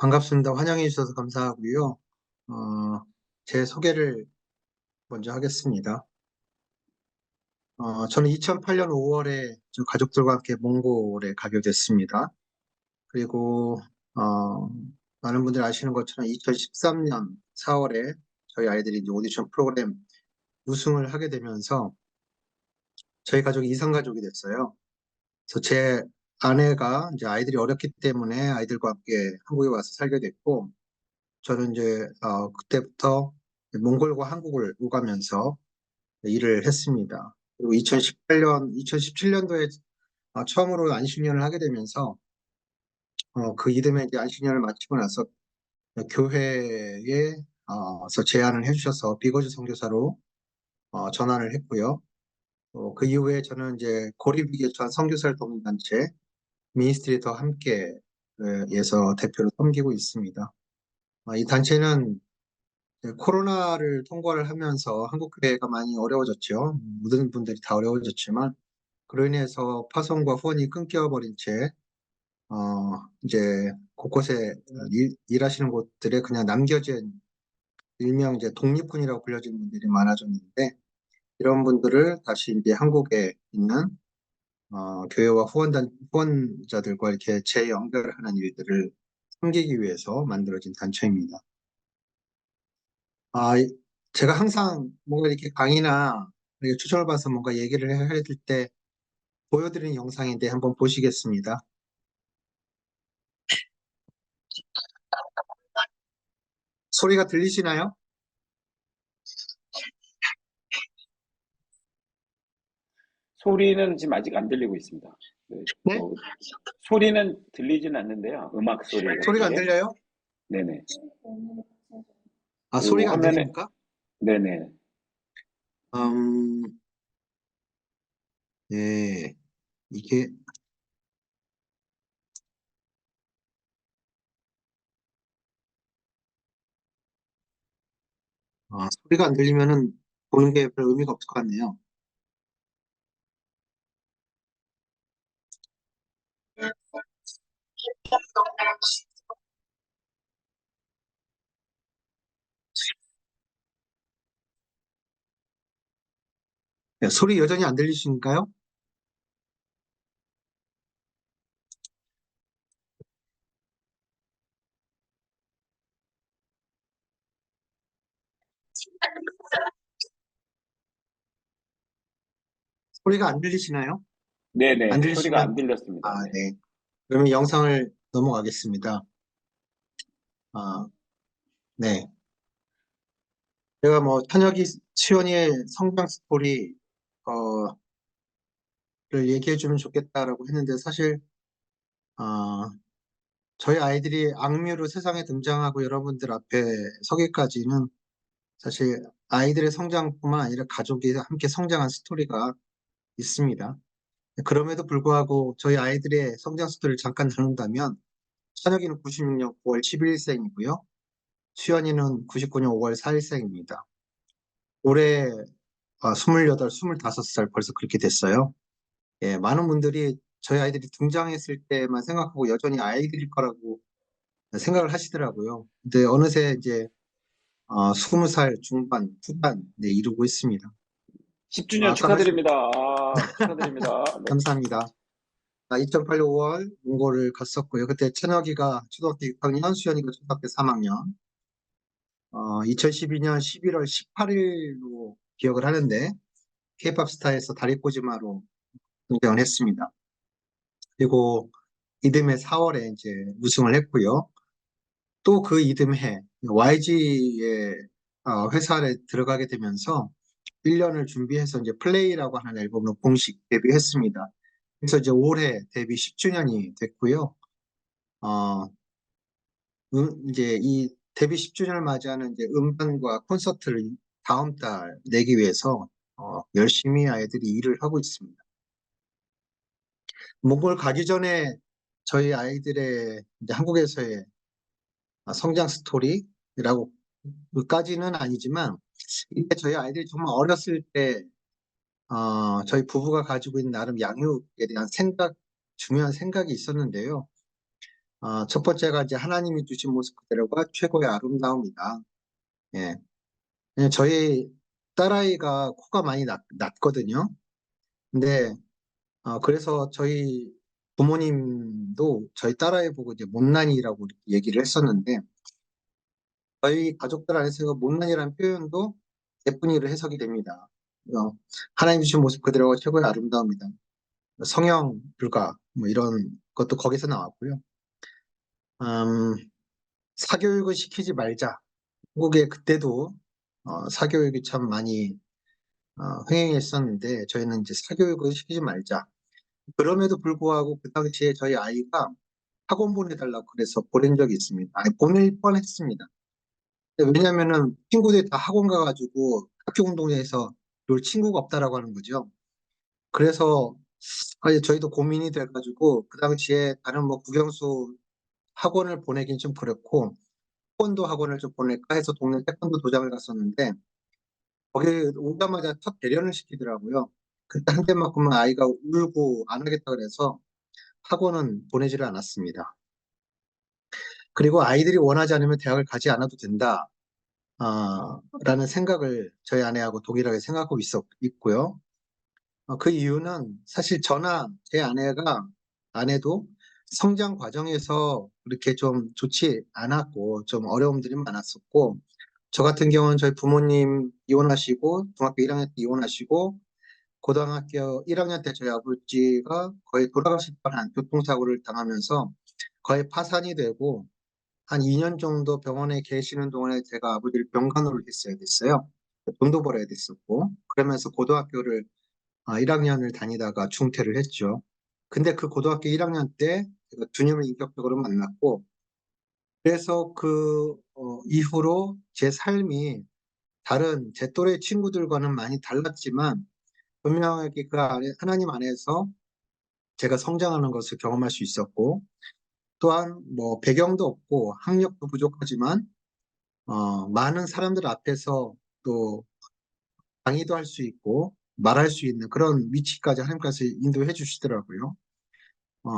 반갑습니다. 환영해 주셔서 감사하고요. 제 소개를 먼저 하겠습니다. 저는 2008년 5월에 가족들과 함께 몽골에 가게 됐습니다. 그리고 많은 분들이 아시는 것처럼 2013년 4월에 저희 아이들이 이제 오디션 프로그램 우승을 하게 되면서 저희 가족이 이상 가족이 됐어요. 그래서 제 아내가 이제 아이들이 어렸기 때문에 아이들과 함께 한국에 와서 살게 됐고, 저는 이제 그때부터 몽골과 한국을 오가면서 일을 했습니다. 그리고 2017년도에 처음으로 안식년을 하게 되면서 그 이듬해 이제 안식년을 마치고 나서 교회에서 제안을 해주셔서 비거주 선교사로 전환을 했고요. 그 이후에 저는 이제 고립위기에 처한 선교사를 돕는 단체 미니스트리 더 함께에서 대표로 섬기고 있습니다. 이 단체는 코로나를 통과를 하면서 한국 교회가 많이 어려워졌죠. 모든 분들이 다 어려워졌지만 그로 인해서 파송과 후원이 끊겨버린 채 이제 곳곳에 일하시는 곳들에 그냥 남겨진 일명 이제 독립군이라고 불려진 분들이 많아졌는데, 이런 분들을 다시 이제 한국에 있는 교회와 후원자들과 이렇게 재연결하는 일들을 섬기기 위해서 만들어진 단체입니다. 제가 항상 뭔가 이렇게 강의나 이렇게 초청을 받아서 뭔가 얘기를 해야 될 때 보여드리는 영상인데 한번 보시겠습니다. 소리가 들리시나요? 소리는 지금 아직 안 들리고 있습니다. 네? 소리는 들리진 않는데요. 음악 소리가. 소리가 안 들려요? 네네. 소리가 안 화면에, 들립니까? 네네. 음, 네. 이게, 소리가 안 들리면은 보는 게 별 의미가 없을 것 같네요. 네, 소리 여전히 안 들리시니까요? 소리가 안 들리시나요? 안 네네. 소리가 안 들리시면, 들렸습니다. 네. 네. 그러면 영상을 넘어가겠습니다. 아, 네. 제가 뭐, 수연이의 성장 스토리, 어, 를 얘기해 주면 좋겠다라고 했는데, 사실, 어, 저희 아이들이 악뮤로 세상에 등장하고 여러분들 앞에 서기까지는 사실 아이들의 성장뿐만 아니라 가족이 함께 성장한 스토리가 있습니다. 그럼에도 불구하고 저희 아이들의 성장 스토리를 잠깐 나눈다면, 찬혁이는 96년 9월 11일생이고요. 수연이는 99년 5월 4일생입니다. 올해 28, 25살 벌써 그렇게 됐어요. 예, 많은 분들이 저희 아이들이 등장했을 때만 생각하고 여전히 아이들일 거라고 생각을 하시더라고요. 근데 어느새 이제 20살 중반, 후반 네, 이루고 있습니다. 10주년 아까 말씀 축하드립니다. 축하드립니다. 네. 감사합니다. 2008년 5월 몽골을 갔었고요. 그때 찬혁이가 초등학교 6학년, 수연이가 초등학교 3학년. 2012년 11월 18일로 기억을 하는데 K-팝 스타에서 다리꼬지마로 등장을 했습니다. 그리고 이듬해 4월에 이제 우승을 했고요. 또 그 이듬해 YG의 회사에 들어가게 되면서 1년을 준비해서 이제 플레이라고 하는 앨범으로 공식 데뷔했습니다. 그래서 이제 올해 데뷔 10주년이 됐고요. 어, 이제 이 데뷔 10주년을 맞이하는 이제 음반과 콘서트를 다음 달 내기 위해서 열심히 아이들이 일을 하고 있습니다. 몽골 가기 전에 저희 아이들의 이제 한국에서의 성장 스토리라고까지는 아니지만, 이게 저희 아이들이 정말 어렸을 때 저희 부부가 가지고 있는 나름 양육에 대한 중요한 생각이 있었는데요. 첫 번째가 이제 하나님이 주신 모습 그대로가 최고의 아름다움이다. 예. 왜냐면 저희 딸아이가 코가 많이 낮거든요. 근데 그래서 저희 부모님도 저희 딸아이 보고 이제 못난이라고 이렇게 얘기를 했었는데 저희 가족들 안에서 못난이라는 표현도 예쁜이로 해석이 됩니다. 어, 하나님 주신 모습 그대로가 최고의 아름다움이다. 성형 불가 뭐 이런 것도 거기서 나왔고요. 음, 사교육을 시키지 말자. 한국에 그때도 사교육이 참 많이 흥행했었는데 저희는 이제 사교육을 시키지 말자. 그럼에도 불구하고 그 당시에 저희 아이가 학원 보내달라고 그래서 보낸 적이 있습니다. 아니, 보낼 뻔했습니다. 왜냐면은 친구들이 다 학원 가가지고 학교 운동회에서 놀 친구가 없다라고 하는 거죠. 그래서 저희도 고민이 돼가지고 그 당시에 다른 뭐 국영수 학원을 보내긴 좀 그렇고 태권도 학원을 좀 보낼까 해서 동네 태권도 도장을 갔었는데 거기 오자마자 첫 대련을 시키더라고요. 그때 한 대 맞고만 아이가 울고 안 하겠다 그래서 학원은 보내지를 않았습니다. 그리고 아이들이 원하지 않으면 대학을 가지 않아도 된다. 라는 생각을 저희 아내하고 동일하게 생각하고 있고요. 그 이유는 사실 저나 제 아내도 성장 과정에서 그렇게 좀 좋지 않았고, 좀 어려움들이 많았었고, 저 같은 경우는 저희 부모님 이혼하시고, 중학교 1학년 때 이혼하시고, 고등학교 1학년 때 저희 아버지가 거의 돌아가실 뻔한 교통사고를 당하면서 거의 파산이 되고, 한 2년 정도 병원에 계시는 동안에 제가 아버지를 병간호를 했어야 됐어요. 돈도 벌어야 됐었고, 그러면서 고등학교를 1학년을 다니다가 중퇴를 했죠. 근데 그 고등학교 1학년 때 제가 주님을 인격적으로 만났고, 그래서 그 이후로 제 삶이 다른 제 또래 친구들과는 많이 달랐지만, 분명하게 그 안에, 하나님 안에서 제가 성장하는 것을 경험할 수 있었고, 또한 뭐 배경도 없고 학력도 부족하지만, 많은 사람들 앞에서 또 강의도 할 수 있고, 말할 수 있는 그런 위치까지 하나님께서 인도해 주시더라고요. 어,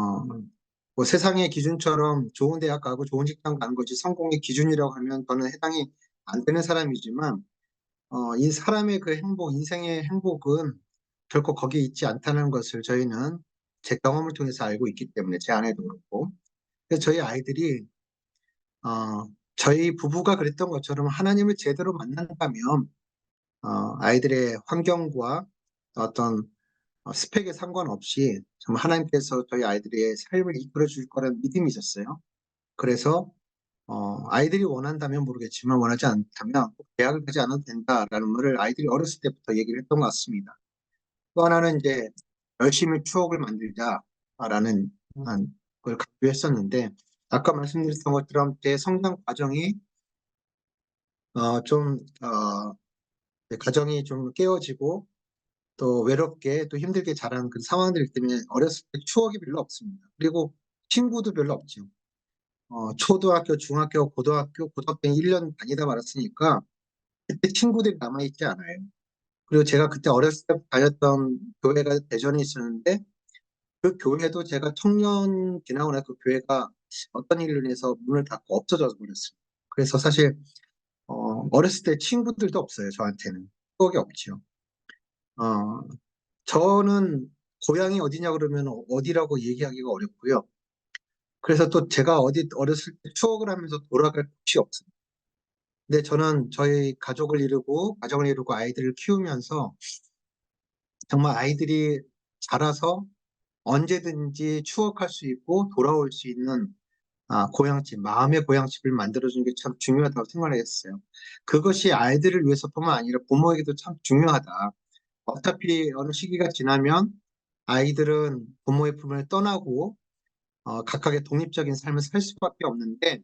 뭐 세상의 기준처럼 좋은 대학 가고 좋은 직장 가는 것이 성공의 기준이라고 하면 저는 해당이 안 되는 사람이지만, 이 사람의 그 행복, 인생의 행복은 결코 거기에 있지 않다는 것을 저희는 제 경험을 통해서 알고 있기 때문에 제 아내도 그렇고. 그래서 저희 아이들이, 저희 부부가 그랬던 것처럼 하나님을 제대로 만난다면, 아이들의 환경과 어떤 스펙에 상관없이 정말 하나님께서 저희 아이들의 삶을 이끌어 줄 거라는 믿음이 있었어요. 그래서 아이들이 원한다면 모르겠지만 원하지 않다면 꼭 대학을 가지 않아도 된다라는 말을 아이들이 어렸을 때부터 얘기를 했던 것 같습니다. 또 하나는 이제 열심히 추억을 만들자라는 걸 강조했었는데 아까 말씀드렸던 것처럼 제 성장 과정이 좀 가정이 좀 깨어지고 또 외롭게 또 힘들게 자란 그 상황들 때문에 어렸을 때 추억이 별로 없습니다. 그리고 친구도 별로 없죠. 초등학교, 중학교, 고등학교 1년 다니다 말았으니까 그때 친구들이 남아있지 않아요. 그리고 제가 그때 어렸을 때 다녔던 교회가 대전에 있었는데 그 교회도 제가 청년 지나고 나서 그 교회가 어떤 일로 인해서 문을 닫고 없어져 버렸어요. 그래서 사실 어렸을 때 친구들도 없어요. 저한테는. 추억이 없죠. 어, 저는 고향이 어디냐 그러면 어디라고 얘기하기가 어렵고요. 그래서 또 제가 어디 어렸을 때 추억을 하면서 돌아갈 곳이 없어요. 근데 저는 저희 가족을 이루고 가정을 이루고 아이들을 키우면서 정말 아이들이 자라서 언제든지 추억할 수 있고 돌아올 수 있는 고향집, 마음의 고향집을 만들어주는 게 참 중요하다고 생각을 했어요. 그것이 아이들을 위해서뿐만 아니라 부모에게도 참 중요하다. 어차피 어느 시기가 지나면 아이들은 부모의 품을 떠나고 각각의 독립적인 삶을 살 수밖에 없는데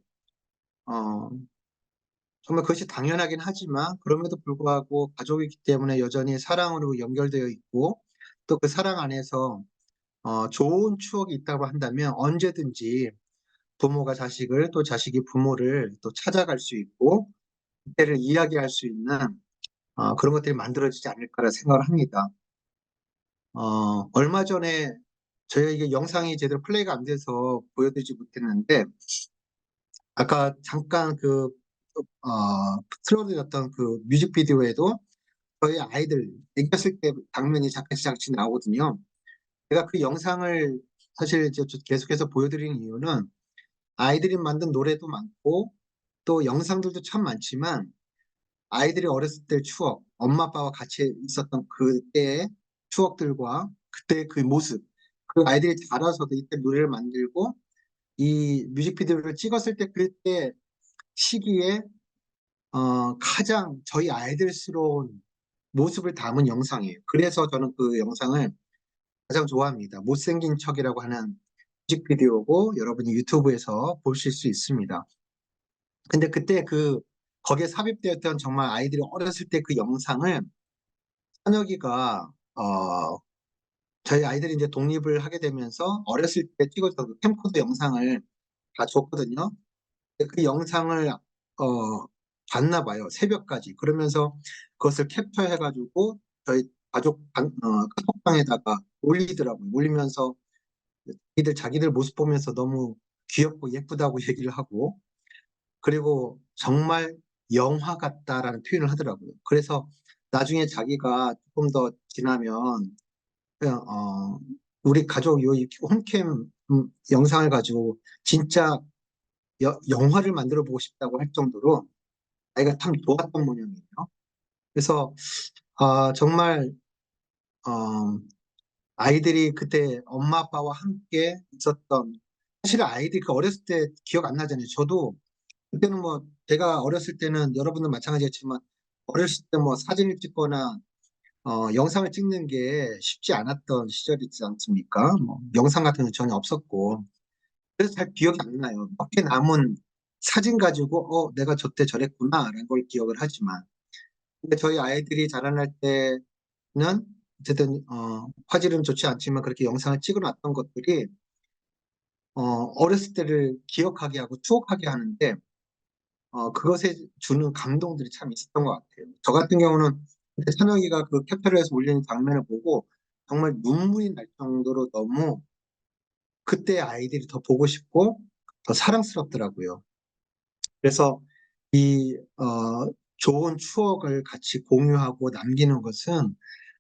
어, 정말 그것이 당연하긴 하지만 그럼에도 불구하고 가족이기 때문에 여전히 사랑으로 연결되어 있고 또 그 사랑 안에서 좋은 추억이 있다고 한다면 언제든지 부모가 자식을 또 자식이 부모를 또 찾아갈 수 있고 그때를 이야기할 수 있는 그런 것들이 만들어지지 않을까라 생각을 합니다. 얼마 전에 저희가 이게 영상이 제대로 플레이가 안 돼서 보여드리지 못했는데, 아까 잠깐 틀어드렸던 그 뮤직비디오에도 저희 아이들 애기였을 때 장면이 잠깐씩 나오거든요. 제가 그 영상을 사실 이제 계속해서 보여드리는 이유는 아이들이 만든 노래도 많고 또 영상들도 참 많지만 아이들이 어렸을 때 추억, 엄마 아빠와 같이 있었던 그때의 추억들과 그때의 그 모습, 그 아이들이 자라서도 이때 노래를 만들고 이 뮤직비디오를 찍었을 때 그때 시기에 가장 저희 아이들스러운 모습을 담은 영상이에요. 그래서 저는 그 영상을 가장 좋아합니다. 못생긴 척이라고 하는 뮤직비디오고 여러분이 유튜브에서 보실 수 있습니다. 근데 그때 거기에 삽입되었던 정말 아이들이 어렸을 때 그 영상을 현역이가 저희 아이들이 이제 독립을 하게 되면서 어렸을 때 찍었던 그 캠코더 영상을 다 줬거든요. 근데 그 영상을 봤나 봐요. 새벽까지. 그러면서 그것을 캡처해가지고 저희 카톡방에다가 올리더라고요. 올리면서 자기들 모습 보면서 너무 귀엽고 예쁘다고 얘기를 하고 그리고 정말 영화 같다라는 표현을 하더라고요. 그래서 나중에 자기가 조금 더 지나면 그냥 우리 가족 요 홈캠 영상을 가지고 진짜 영화를 만들어 보고 싶다고 할 정도로 아이가 참 좋았던 모양이에요. 그래서 정말 어, 아이들이 그때 엄마 아빠와 함께 있었던 사실 아이들이 그 어렸을 때 기억 안 나잖아요. 저도 그때는 뭐 제가 어렸을 때는 여러분들 마찬가지였지만 어렸을 때 뭐 사진을 찍거나 영상을 찍는 게 쉽지 않았던 시절이지 않습니까? 뭐 영상 같은 건 전혀 없었고 그래서 잘 기억이 안 나요. 몇 개 남은 사진 가지고 내가 저때 저랬구나라는 걸 기억을 하지만 근데 저희 아이들이 자라날 때는 어쨌든 화질은 좋지 않지만 그렇게 영상을 찍어놨던 것들이 어렸을 때를 기억하게 하고 추억하게 하는데 그것에 주는 감동들이 참 있었던 것 같아요. 저 같은 경우는 그때 찬혁이가 그 캡처를 해서 올리는 장면을 보고 정말 눈물이 날 정도로 너무 그때 아이들이 더 보고 싶고 더 사랑스럽더라고요. 그래서 이 좋은 추억을 같이 공유하고 남기는 것은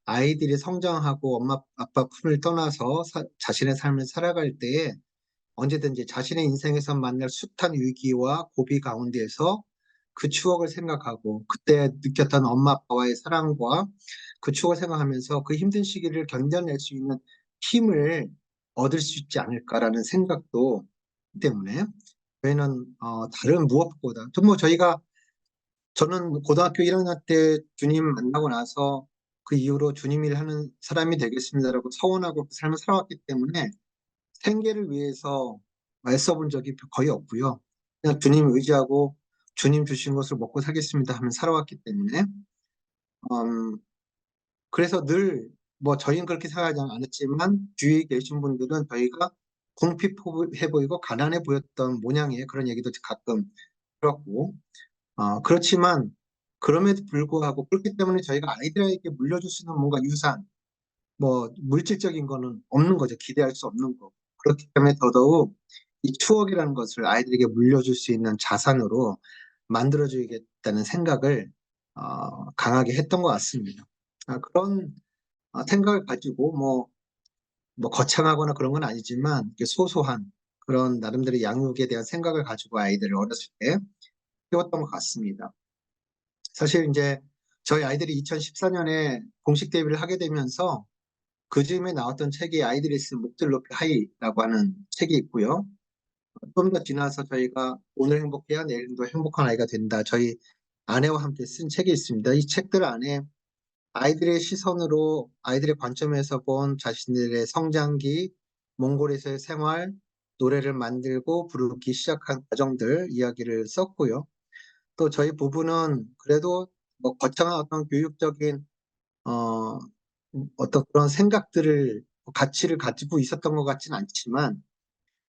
아이들이 성장하고 엄마 아빠 품을 떠나서 자신의 삶을 살아갈 때에 언제든지 자신의 인생에서 만날 숱한 위기와 고비 가운데에서 그 추억을 생각하고 그때 느꼈던 엄마 아빠와의 사랑과 그 추억을 생각하면서 그 힘든 시기를 견뎌낼 수 있는 힘을 얻을 수 있지 않을까라는 생각도 때문에 저희는 다른 무엇보다 뭐 저는 고등학교 1학년 때 주님 만나고 나서 그 이후로 주님 일 하는 사람이 되겠습니다라고 서원하고 그 삶을 살아왔기 때문에 생계를 위해서 애써본 적이 거의 없고요. 그냥 주님 의지하고 주님 주신 것을 먹고 살겠습니다 하면 살아왔기 때문에 음, 그래서 늘 뭐 저희는 그렇게 생각하지 않았지만 주위에 계신 분들은 저희가 궁핍해 보이고 가난해 보였던 모양의 그런 얘기도 가끔 들었고 그렇지만 그럼에도 불구하고 그렇기 때문에 저희가 아이들에게 물려줄 수 있는 뭔가 유산 뭐 물질적인 거는 없는 거죠. 기대할 수 없는 거. 그렇기 때문에 더더욱 이 추억이라는 것을 아이들에게 물려줄 수 있는 자산으로 만들어줘야겠다는 생각을 강하게 했던 것 같습니다. 그런 생각을 가지고 뭐 거창하거나 그런 건 아니지만 이렇게 소소한 그런 나름대로 양육에 대한 생각을 가지고 아이들을 어렸을 때 키웠던 것 같습니다. 사실 이제 저희 아이들이 2014년에 공식 데뷔를 하게 되면서 그 즈음에 나왔던 책이 아이들이 쓴 목줄 높이 하이라고 하는 책이 있고요. 좀 더 지나서 저희가 오늘 행복해야 내일도 행복한 아이가 된다. 저희 아내와 함께 쓴 책이 있습니다. 이 책들 안에 아이들의 시선으로 아이들의 관점에서 본 자신들의 성장기, 몽골에서의 생활, 노래를 만들고 부르기 시작한 과정들 이야기를 썼고요. 또 저희 부부는 그래도 뭐 거창한 어떤 교육적인 어, 어떤 그런 생각들을 가치를 가지고 있었던 것 같지는 않지만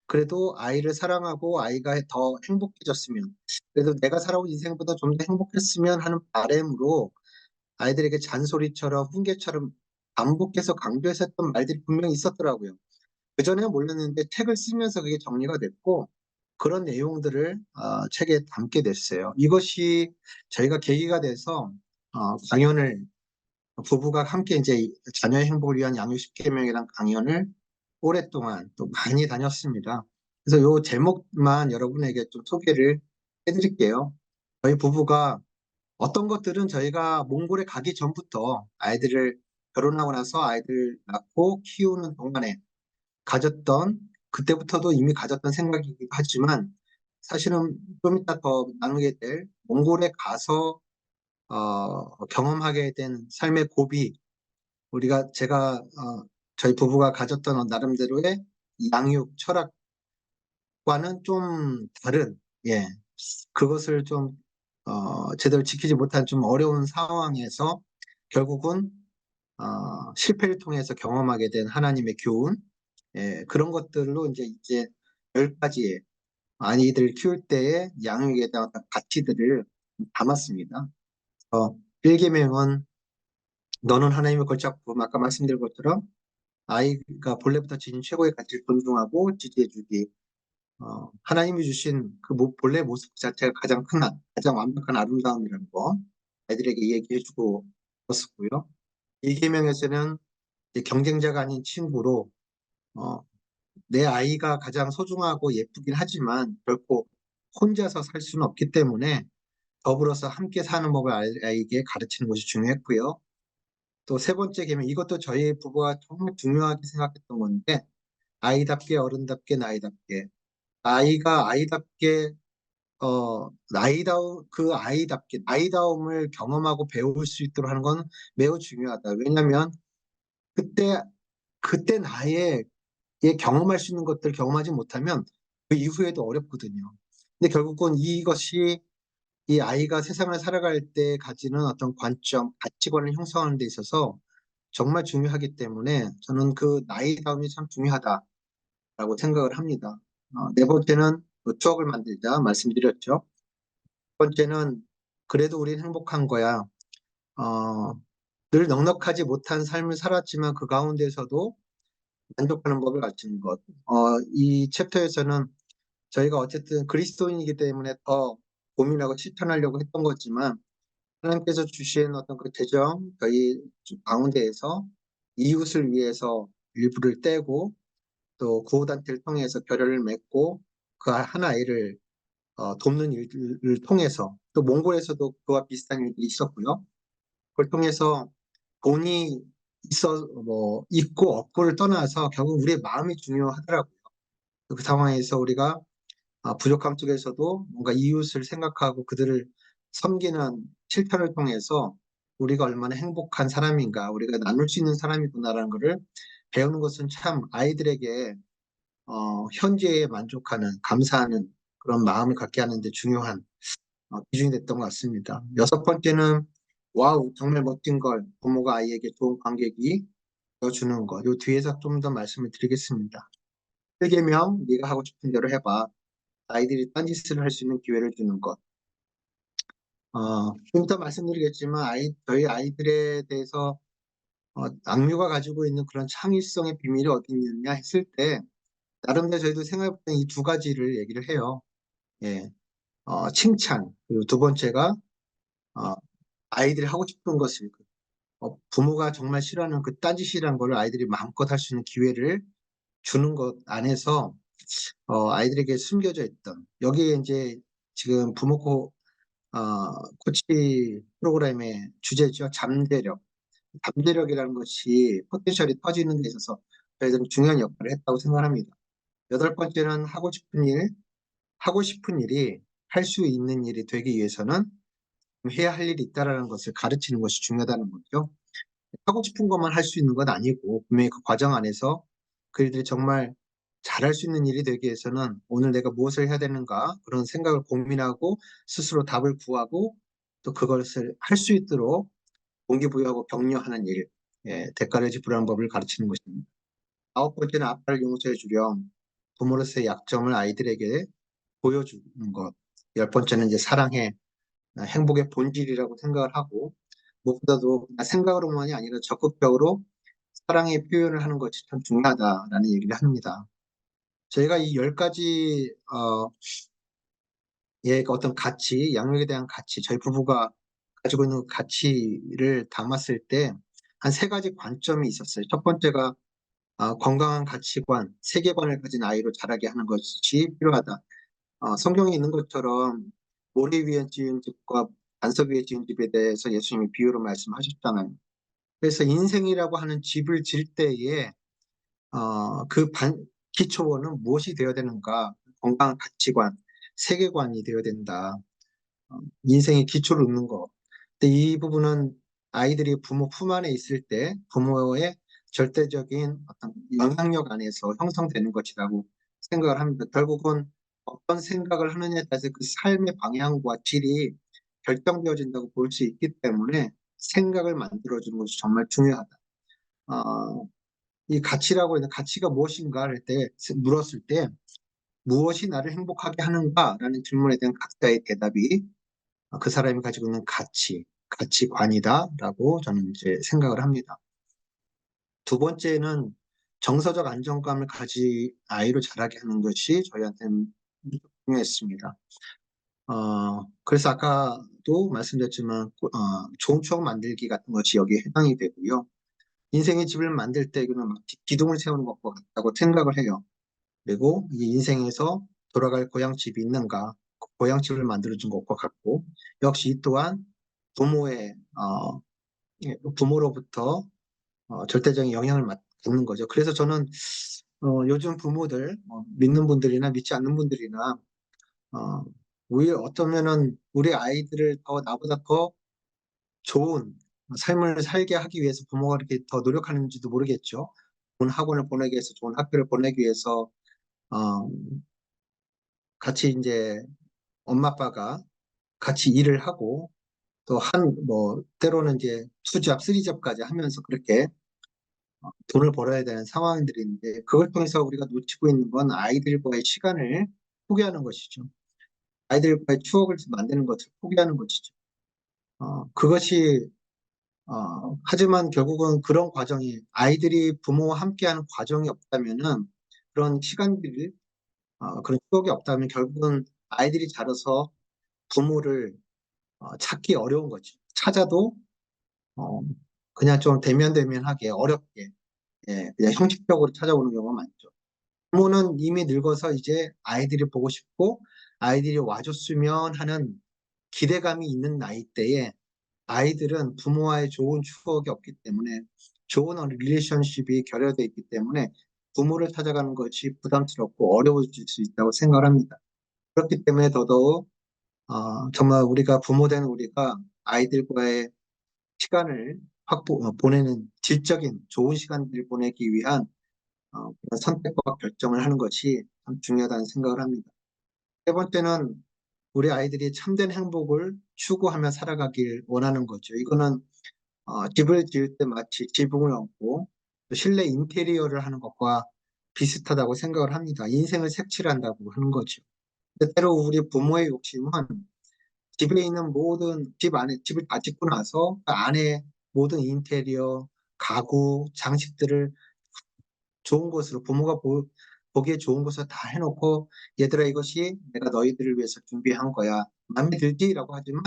그래도 아이를 사랑하고 아이가 더 행복해졌으면 그래도 내가 살아온 인생보다 좀 더 행복했으면 하는 바람으로 아이들에게 잔소리처럼 훈계처럼 반복해서 강조해서 했던 말들이 분명히 있었더라고요. 그전에 몰랐는데 책을 쓰면서 그게 정리가 됐고 그런 내용들을 책에 담게 됐어요. 이것이 저희가 계기가 돼서 강연을 부부가 함께 이제 자녀의 행복을 위한 양육 10계명이라는 강연을 오랫동안 또 많이 다녔습니다. 그래서 요 제목만 여러분에게 좀 소개를 해드릴게요. 저희 부부가 어떤 것들은 저희가 몽골에 가기 전부터 아이들을 결혼하고 나서 아이들 낳고 키우는 동안에 가졌던 그때부터도 이미 가졌던 생각이기도 하지만 사실은 좀 이따 더 나누게 될 몽골에 가서 경험하게 된 삶의 고비 제가 저희 부부가 가졌던 나름대로의 양육 철학과는 좀 다른 예 그것을 좀 제대로 지키지 못한 좀 어려운 상황에서 결국은 실패를 통해서 경험하게 된 하나님의 교훈 그런 것들로 이제 10가지의 아이들 키울 때의 양육에 대한 어떤 가치들을 담았습니다. 1계명은 너는 하나님의 걸작품 아까 말씀드린 것처럼 아이가 본래부터 지닌 최고의 가치를 존중하고 지지해주기. 하나님이 주신 그 본래 모습 자체가 가장 완벽한 아름다움이라는 거 아이들에게 얘기해주고 있었고요. 2계명에서는 경쟁자가 아닌 친구로 어, 내 아이가 가장 소중하고 예쁘긴 하지만 결코 혼자서 살 수는 없기 때문에 더불어서 함께 사는 법을 아이에게 가르치는 것이 중요했고요. 또 세 번째 계명, 이것도 저희 부부가 정말 중요하게 생각했던 건데 아이답게 어른답게 나이답게 아이가 아이답게 아이답게 나이다움을 경험하고 배울 수 있도록 하는 건 매우 중요하다. 왜냐하면 그때 그때 나이에 경험할 수 있는 것들 경험하지 못하면 그 이후에도 어렵거든요. 근데 결국은 이것이 이 아이가 세상을 살아갈 때 가지는 어떤 관점, 가치관을 형성하는 데 있어서 정말 중요하기 때문에 저는 그 나이다움이 참 중요하다라고 생각을 합니다. 네 번째는 추억을 만들자 말씀드렸죠. 첫 번째는 그래도 우린 행복한 거야. 어, 늘 넉넉하지 못한 삶을 살았지만 그 가운데서도 만족하는 법을 가르치는 것. 이 챕터에서는 저희가 어쨌든 그리스도인이기 때문에 더 고민하고 실천하려고 했던 거지만 하나님께서 주신 어떤 그 재정 저희 가운데에서 이웃을 위해서 일부를 떼고 또 구호단체를 통해서 결연을 맺고 그 한 아이를 돕는 일을 통해서 또 몽골에서도 그와 비슷한 일들이 있었고요. 그걸 통해서 돈이 있고 없고를 떠나서 결국 우리의 마음이 중요하더라고요. 그 상황에서 우리가 부족함 속에서도 뭔가 이웃을 생각하고 그들을 섬기는 실천을 통해서 우리가 얼마나 행복한 사람인가, 우리가 나눌 수 있는 사람이구나라는 것을 배우는 것은 참 아이들에게 현재에 만족하는, 감사하는 그런 마음을 갖게 하는 데 중요한 기준이 됐던 것 같습니다. 여섯 번째는 와우, 정말 멋진 걸 부모가 아이에게 좋은 관객이 주는 것. 요 뒤에서 좀 더 말씀을 드리겠습니다. 1계명, 네가 하고 싶은 대로 해봐. 아이들이 딴짓을 할 수 있는 기회를 주는 것. 좀 이따 말씀드리겠지만, 저희 아이들에 대해서, 악뮤가 가지고 있는 그런 창의성의 비밀이 어디 있느냐 했을 때, 나름대로 저희도 생각해보면 이 두 가지를 얘기를 해요. 예, 칭찬. 그리고 두 번째가, 어, 아이들이 하고 싶은 것을, 부모가 정말 싫어하는 그 딴짓이라는 걸 아이들이 마음껏 할 수 있는 기회를 주는 것 안에서, 아이들에게 숨겨져 있던, 여기에 이제 지금 코치 프로그램의 주제죠. 잠재력. 잠재력이라는 것이 포텐셜이 터지는 데 있어서 저희들은 중요한 역할을 했다고 생각합니다. 여덟 번째는 하고 싶은 일이 할 수 있는 일이 되기 위해서는 해야 할 일이 있다라는 것을 가르치는 것이 중요하다는 거죠. 하고 싶은 것만 할 수 있는 건 아니고 분명히 그 과정 안에서 그 일들이 정말 잘할 수 있는 일이 되기 위해서는 오늘 내가 무엇을 해야 되는가 그런 생각을 고민하고 스스로 답을 구하고 또 그것을 할 수 있도록 동기부여하고 격려하는 일, 대가를 지불하는 법을 가르치는 것입니다. 아홉 번째는 아빠를 용서해 주렴. 부모로서의 약점을 아이들에게 보여주는 것. 열 번째는 이제 사랑해. 행복의 본질이라고 생각을 하고 무엇보다도 그냥 생각으로만이 아니라 적극적으로 사랑의 표현을 하는 것이 참 중요하다라는 얘기를 합니다. 저희가 이 10가지 의 어떤 가치, 양육에 대한 가치, 저희 부부가 가지고 있는 가치를 담았을 때 한 3가지 관점이 있었어요. 첫 번째가 건강한 가치관, 세계관을 가진 아이로 자라게 하는 것이 필요하다. 성경에 있는 것처럼 모래 위에 지은 집과 반석 위에 지은 집에 대해서 예수님이 비유로 말씀하셨잖아요. 그래서 인생이라고 하는 집을 질 때에 기초원은 무엇이 되어야 되는가? 건강한 가치관, 세계관이 되어야 된다. 인생의 기초를 놓는 거. 근데 이 부분은 아이들이 부모 품 안에 있을 때 부모의 절대적인 어떤 영향력 안에서 형성되는 것이라고 생각을 합니다. 결국은 어떤 생각을 하느냐에 따라서 그 삶의 방향과 질이 결정되어진다고 볼 수 있기 때문에 생각을 만들어주는 것이 정말 중요하다. 어, 이 가치라고 하는 가치가 무엇인가 할 때 물었을 때 무엇이 나를 행복하게 하는가라는 질문에 대한 각자의 대답이 그 사람이 가지고 있는 가치관이다라고 저는 이제 생각을 합니다. 두 번째는 정서적 안정감을 가지 아이로 자라게 하는 것이 저희한테는 중요했습니다. 그래서 아까도 말씀드렸지만, 좋은 추억 만들기 같은 것이 여기에 해당이 되고요. 인생의 집을 만들 때 이거는 막 기둥을 세우는 것과 같다고 생각을 해요. 그리고 이 인생에서 돌아갈 고향집이 있는가, 그 고향집을 만들어준 것과 같고, 역시 이 또한 부모의, 부모로부터 절대적인 영향을 받는 거죠. 그래서 저는 요즘 부모들, 믿는 분들이나 믿지 않는 분들이나, 어, 어쩌면은 우리 아이들을 나보다 더 좋은 삶을 살게 하기 위해서 부모가 이렇게 더 노력하는지도 모르겠죠. 좋은 학원을 보내기 위해서, 좋은 학교를 보내기 위해서, 어, 같이 이제 엄마 아빠가 같이 일을 하고 또 때로는 이제 투잡, 쓰리잡까지 하면서 그렇게 돈을 벌어야 되는 상황들인데 그걸 통해서 우리가 놓치고 있는 건 아이들과의 시간을 포기하는 것이죠. 아이들과의 추억을 만드는 것을 포기하는 것이죠. 그것이 하지만 결국은 그런 과정이 아이들이 부모와 함께하는 과정이 없다면은 그런 시간들이 그런 추억이 없다면 결국은 아이들이 자라서 부모를 찾기 어려운 거죠. 찾아도 어, 그냥 좀 대면대면하게 어렵게 그냥 형식적으로 찾아오는 경우가 많죠. 부모는 이미 늙어서 이제 아이들이 보고 싶고 아이들이 와줬으면 하는 기대감이 있는 나이대에 아이들은 부모와의 좋은 추억이 없기 때문에 좋은 릴레이션십이 결여되어 있기 때문에 부모를 찾아가는 것이 부담스럽고 어려워질 수 있다고 생각합니다. 그렇기 때문에 더더욱 정말 우리가 부모 된 우리가 아이들과의 시간을 보내는 질적인 좋은 시간들을 보내기 위한 그런 선택과 결정을 하는 것이 참 중요하다는 생각을 합니다. 세 번째는 우리 아이들이 참된 행복을 추구하며 살아가길 원하는 거죠. 이거는 집을 지을 때 마치 지붕을 얹고 또 실내 인테리어를 하는 것과 비슷하다고 생각을 합니다. 인생을 색칠한다고 하는 거죠. 때때로 우리 부모의 욕심은 집에 있는 모든 집을 다 짓고 나서 그 안에 모든 인테리어, 가구, 장식들을 좋은 곳으로 보기에 좋은 곳을 다 해놓고 얘들아 이것이 내가 너희들을 위해서 준비한 거야. 마음에 들지라고 하지만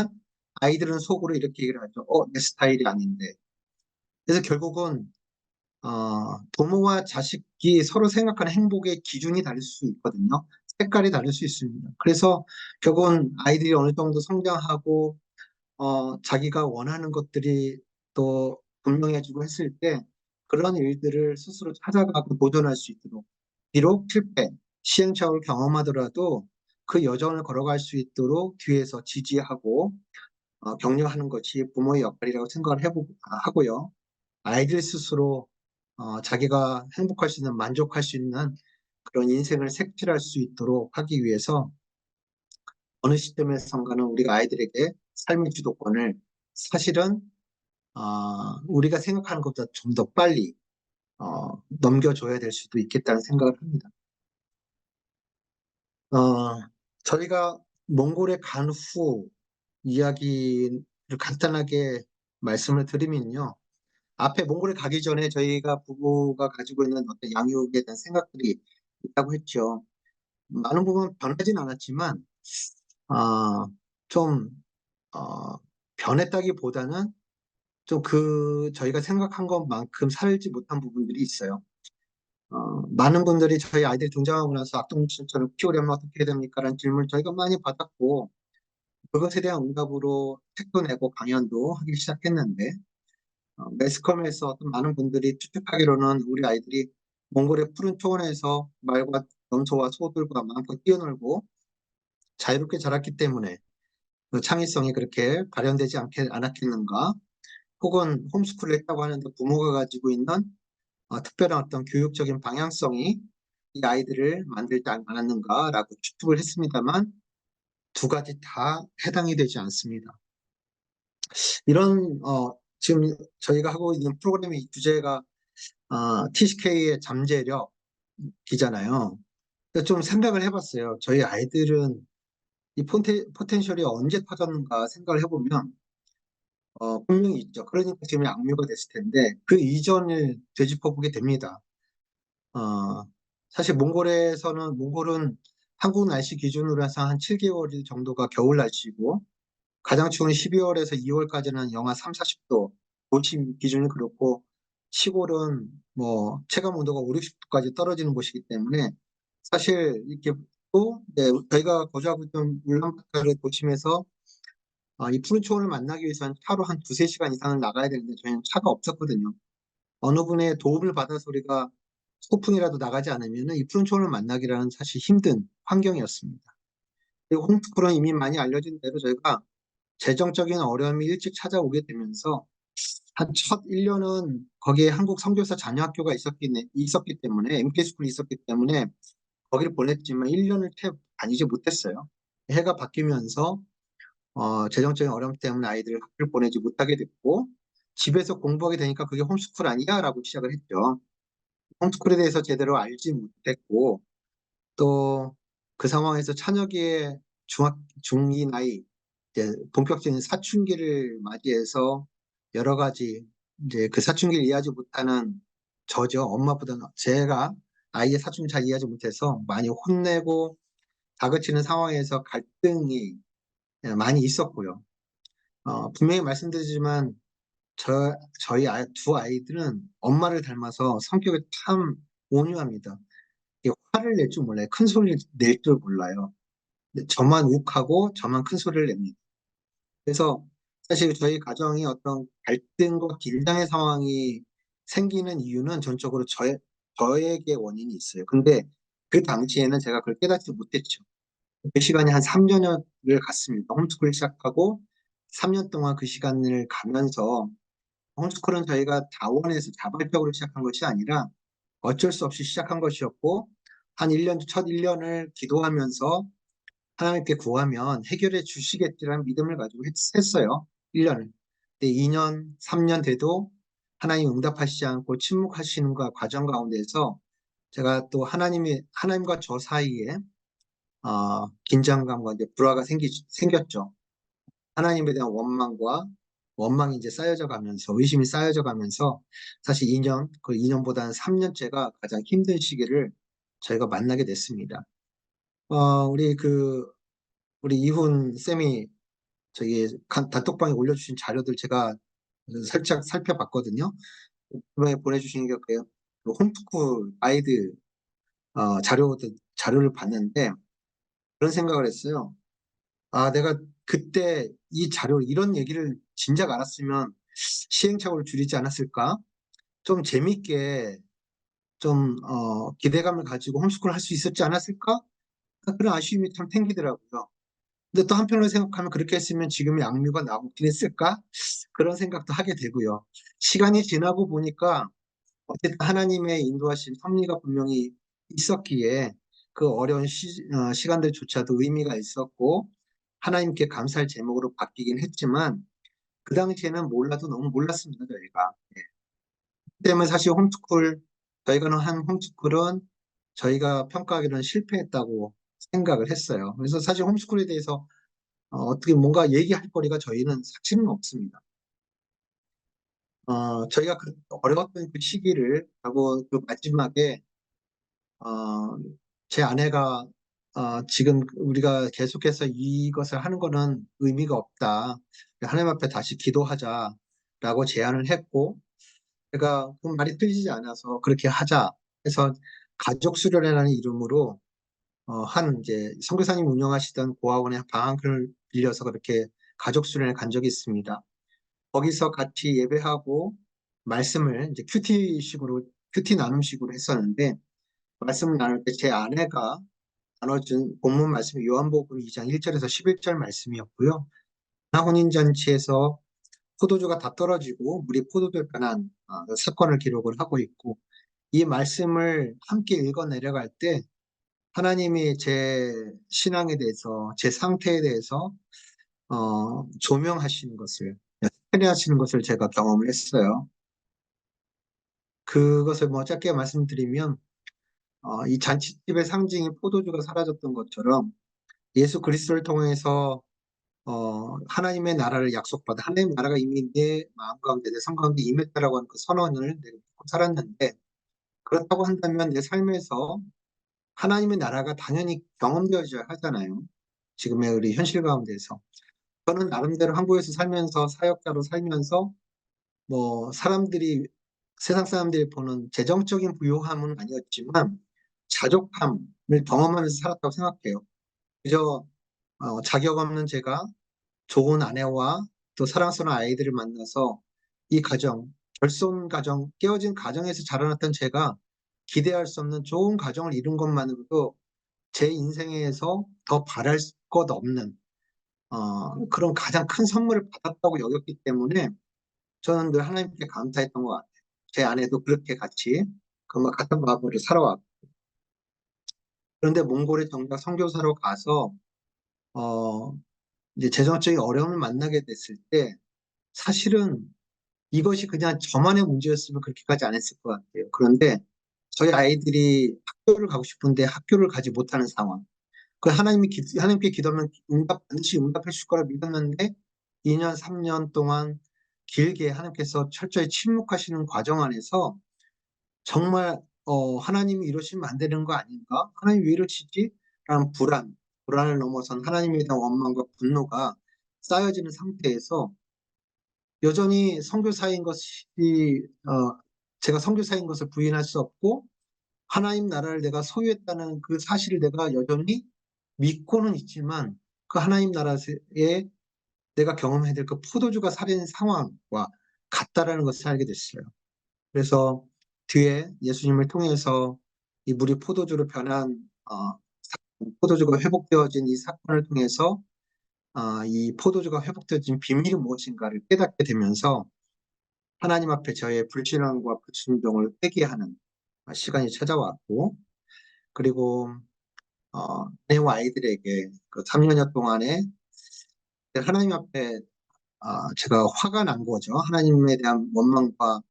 아이들은 속으로 이렇게 얘기를 하죠. 내 스타일이 아닌데. 그래서 결국은 부모와 자식이 서로 생각하는 행복의 기준이 다를 수 있거든요. 색깔이 다를 수 있습니다. 그래서 결국은 아이들이 어느 정도 성장하고 자기가 원하는 것들이 또 분명해지고 했을 때 그런 일들을 스스로 찾아가고 도전할 수 있도록 비록 실패, 시행착오를 경험하더라도 그 여정을 걸어갈 수 있도록 뒤에서 지지하고 격려하는 것이 부모의 역할이라고 생각을 하고요. 아이들 스스로 자기가 행복할 수 있는, 만족할 수 있는 그런 인생을 색칠할 수 있도록 하기 위해서 어느 시점에선가는 우리가 아이들에게 삶의 주도권을 사실은 우리가 생각하는 것보다 좀 더 빨리 넘겨줘야 될 수도 있겠다는 생각을 합니다. 저희가 몽골에 간 후 이야기를 간단하게 말씀을 드리면요. 앞에 몽골에 가기 전에 저희가 부부가 가지고 있는 어떤 양육에 대한 생각들이 있다고 했죠. 많은 부분 변하진 않았지만, 아, 좀, 어, 변했다기보다는 좀 저희가 생각한 것만큼 살지 못한 부분들이 있어요. 많은 분들이 저희 아이들이 등장하고 나서 악동물처럼 키우려면 어떻게 됩니까? 라는 질문을 저희가 많이 받았고, 그것에 대한 응답으로 책도 내고 강연도 하기 시작했는데, 매스컴에서 어떤 많은 분들이 추측하기로는 우리 아이들이 몽골의 푸른 초원에서 말과 염소와 소들과 마음껏 뛰어놀고 자유롭게 자랐기 때문에 그 창의성이 그렇게 발현되지 않았겠는가? 혹은 홈스쿨을 했다고 하는데 부모가 가지고 있는 특별한 어떤 교육적인 방향성이 이 아이들을 만들지 않았는가라고 추측을 했습니다만 두 가지 다 해당이 되지 않습니다. 지금 저희가 하고 있는 프로그램의 주제가 TCK의 잠재력이잖아요. 그래서 좀 생각을 해봤어요. 저희 아이들은 이 포텐셜이 언제 터졌는가 생각을 해보면 분명히 있죠. 그러니까 지금 악뮤가 됐을 텐데 그 이전을 되짚어보게 됩니다. 어, 사실 몽골은 한국 날씨 기준으로 해서 한 7개월 정도가 겨울 날씨고 가장 추운 12월에서 2월까지는 영하 3, 40도, 도시 기준이 그렇고 시골은 뭐 체감 온도가 5, 60도까지 떨어지는 곳이기 때문에 사실 이렇게 또 네, 저희가 거주하고 있던 울란바토르 도심에서 이 푸른 초원을 만나기 위해서는 차로 한 두세 시간 이상을 나가야 되는데 저희는 차가 없었거든요. 어느 분의 도움을 받아서 우리가 소풍이라도 나가지 않으면 이 푸른 초원을 만나기라는 사실 힘든 환경이었습니다. 그리고 홈스쿨은 이미 많이 알려진 대로 저희가 재정적인 어려움이 일찍 찾아오게 되면서 한 첫 1년은 거기에 한국 선교사 자녀학교가 있었기 때문에 MK스쿨이 있었기 때문에 거기를 보냈지만 1년을 채 다니지 못했어요. 해가 바뀌면서 재정적인 어려움 때문에 아이들을 학교를 보내지 못하게 됐고 집에서 공부하게 되니까 그게 홈스쿨 아니야? 라고 시작을 했죠. 홈스쿨에 대해서 제대로 알지 못했고 또 그 상황에서 차녀기의 중2 나이 이제 본격적인 사춘기를 맞이해서 여러 가지 이제 그 사춘기를 이해하지 못하는 저죠. 엄마보다는 제가 아이의 사춘기 잘 이해하지 못해서 많이 혼내고 다그치는 상황에서 갈등이 많이 있었고요. 분명히 말씀드리지만 저희 두 아이들은 엄마를 닮아서 성격이 참 온유합니다. 이게 화를 낼 줄 몰라요. 큰 소리를 낼 줄 몰라요. 근데 저만 욱하고 저만 큰 소리를 냅니다. 그래서 사실 저희 가정이 어떤 갈등과 긴장의 상황이 생기는 이유는 전적으로 저에게 원인이 있어요. 근데 그 당시에는 제가 그걸 깨닫지 못했죠. 그 시간이 한 3년을 갔습니다. 홈스쿨 시작하고 3년 동안 그 시간을 가면서 홈스쿨은 저희가 다원에서 자발적으로 시작한 것이 아니라 어쩔 수 없이 시작한 것이었고 한 1년, 첫 1년을 기도하면서 하나님께 구하면 해결해 주시겠지라는 믿음을 가지고 했어요. 1년을. 근데 2년, 3년 돼도 하나님 응답하시지 않고 침묵하시는 과정 가운데서 제가 또 하나님과 저 사이에 긴장감과 이제 불화가 생겼죠. 하나님에 대한 원망이 이제 쌓여져 가면서, 의심이 쌓여져 가면서, 사실 2년, 그 2년보다는 3년째가 가장 힘든 시기를 저희가 만나게 됐습니다. 우리 이훈 쌤이 저기 단톡방에 올려주신 자료들 제가 살짝 살펴봤거든요. 그번에 보내주신 게 그 홈스쿨 가이드 자료를 봤는데 그런 생각을 했어요. 내가 그때 이런 얘기를 진작 알았으면 시행착오를 줄이지 않았을까? 좀 재밌게 기대감을 가지고 홈스쿨 할 수 있었지 않았을까? 그런 아쉬움이 참 생기더라고요. 근데 또 한편으로 생각하면 그렇게 했으면 지금의 악뮤가 나오긴 했을까? 그런 생각도 하게 되고요. 시간이 지나고 보니까 어쨌든 하나님의 인도하신 섭리가 분명히 있었기에 그 어려운 시간들조차도 의미가 있었고 하나님께 감사할 제목으로 바뀌긴 했지만 그 당시에는 몰라도 너무 몰랐습니다, 저희가. 예. 그 때문에 사실 저희가 한 홈스쿨은 저희가 평가하기로는 실패했다고 생각을 했어요. 그래서 사실 홈스쿨에 대해서 어떻게 뭔가 얘기할 거리가 저희는 사실은 없습니다. 저희가 그 어려웠던 그 시기를 하고 그 마지막에 어, 제 아내가 지금 우리가 계속해서 이것을 하는 거는 의미가 없다. 하나님 앞에 다시 기도하자라고 제안을 했고, 제가 그 말이 틀리지 않아서 그렇게 하자 해서 가족 수련회라는 이름으로 한 이제 선교사님 운영하시던 고아원의 방학을 빌려서 그렇게 가족 수련회 간 적이 있습니다. 거기서 같이 예배하고 말씀을 이제 큐티 나눔식으로 했었는데 말씀을 나눌 때 제 아내가 나눠준 본문 말씀이 요한복음 2장 1절에서 11절 말씀이었고요. 나 혼인잔치에서 포도주가 다 떨어지고 물이 포도주에 변한 사건을 기록을 하고 있고 이 말씀을 함께 읽어 내려갈 때 하나님이 제 신앙에 대해서 제 상태에 대해서 조명하시는 것을 스크린하시는 것을 제가 경험을 했어요. 그것을 뭐 짧게 말씀드리면 이 잔치집의 상징인 포도주가 사라졌던 것처럼 예수 그리스도를 통해서 하나님의 나라를 약속받아 하나님의 나라가 이미 내 마음 가운데 내 삶 가운데 임했다라고 하는 그 선언을 내가 믿고 살았는데 그렇다고 한다면 내 삶에서 하나님의 나라가 당연히 경험되어져야 하잖아요. 지금의 우리 현실 가운데서 저는 나름대로 한국에서 살면서 사역자로 살면서 뭐 세상 사람들이 보는 재정적인 부유함은 아니었지만 자족함을 경험하면서 살았다고 생각해요. 그저 자격 없는 제가 좋은 아내와 또 사랑스러운 아이들을 만나서 이 가정, 결손 가정, 깨어진 가정에서 자라났던 제가 기대할 수 없는 좋은 가정을 이룬 것만으로도 제 인생에서 더 바랄 것 없는 그런 가장 큰 선물을 받았다고 여겼기 때문에 저는 늘 하나님께 감사했던 것 같아요. 제 아내도 그렇게 같이 같은 마음으로 살아왔고 그런데 몽골에 정작 선교사로 가서 어, 이제 재정적인 어려움을 만나게 됐을 때 사실은 이것이 그냥 저만의 문제였으면 그렇게까지 안 했을 것 같아요. 그런데 저희 아이들이 학교를 가고 싶은데 학교를 가지 못하는 상황. 하나님께 기도하면 반드시 응답해 줄 거라 믿었는데 2년, 3년 동안 길게 하나님께서 철저히 침묵하시는 과정 안에서 정말 하나님이 이러시면 안 되는 거 아닌가? 하나님 왜 이러시지? 라는 불안을 넘어선 하나님에 대한 원망과 분노가 쌓여지는 상태에서 여전히 제가 선교사인 것을 부인할 수 없고 하나님 나라를 내가 소유했다는 그 사실을 내가 여전히 믿고는 있지만 그 하나님 나라에 내가 경험해야 될 그 포도주가 사라진 상황과 같다라는 것을 알게 됐어요. 그래서 뒤에 예수님을 통해서 이 물이 포도주로 변한 포도주가 회복되어진 이 사건을 통해서 이 포도주가 회복되어진 비밀이 무엇인가를 깨닫게 되면서 하나님 앞에 저의 불신앙과 불순종을 회개하는 시간이 찾아왔고 그리고 아내와 아이들에게 그 3년여 동안에 하나님 앞에 제가 화가 난 거죠. 하나님에 대한 원망과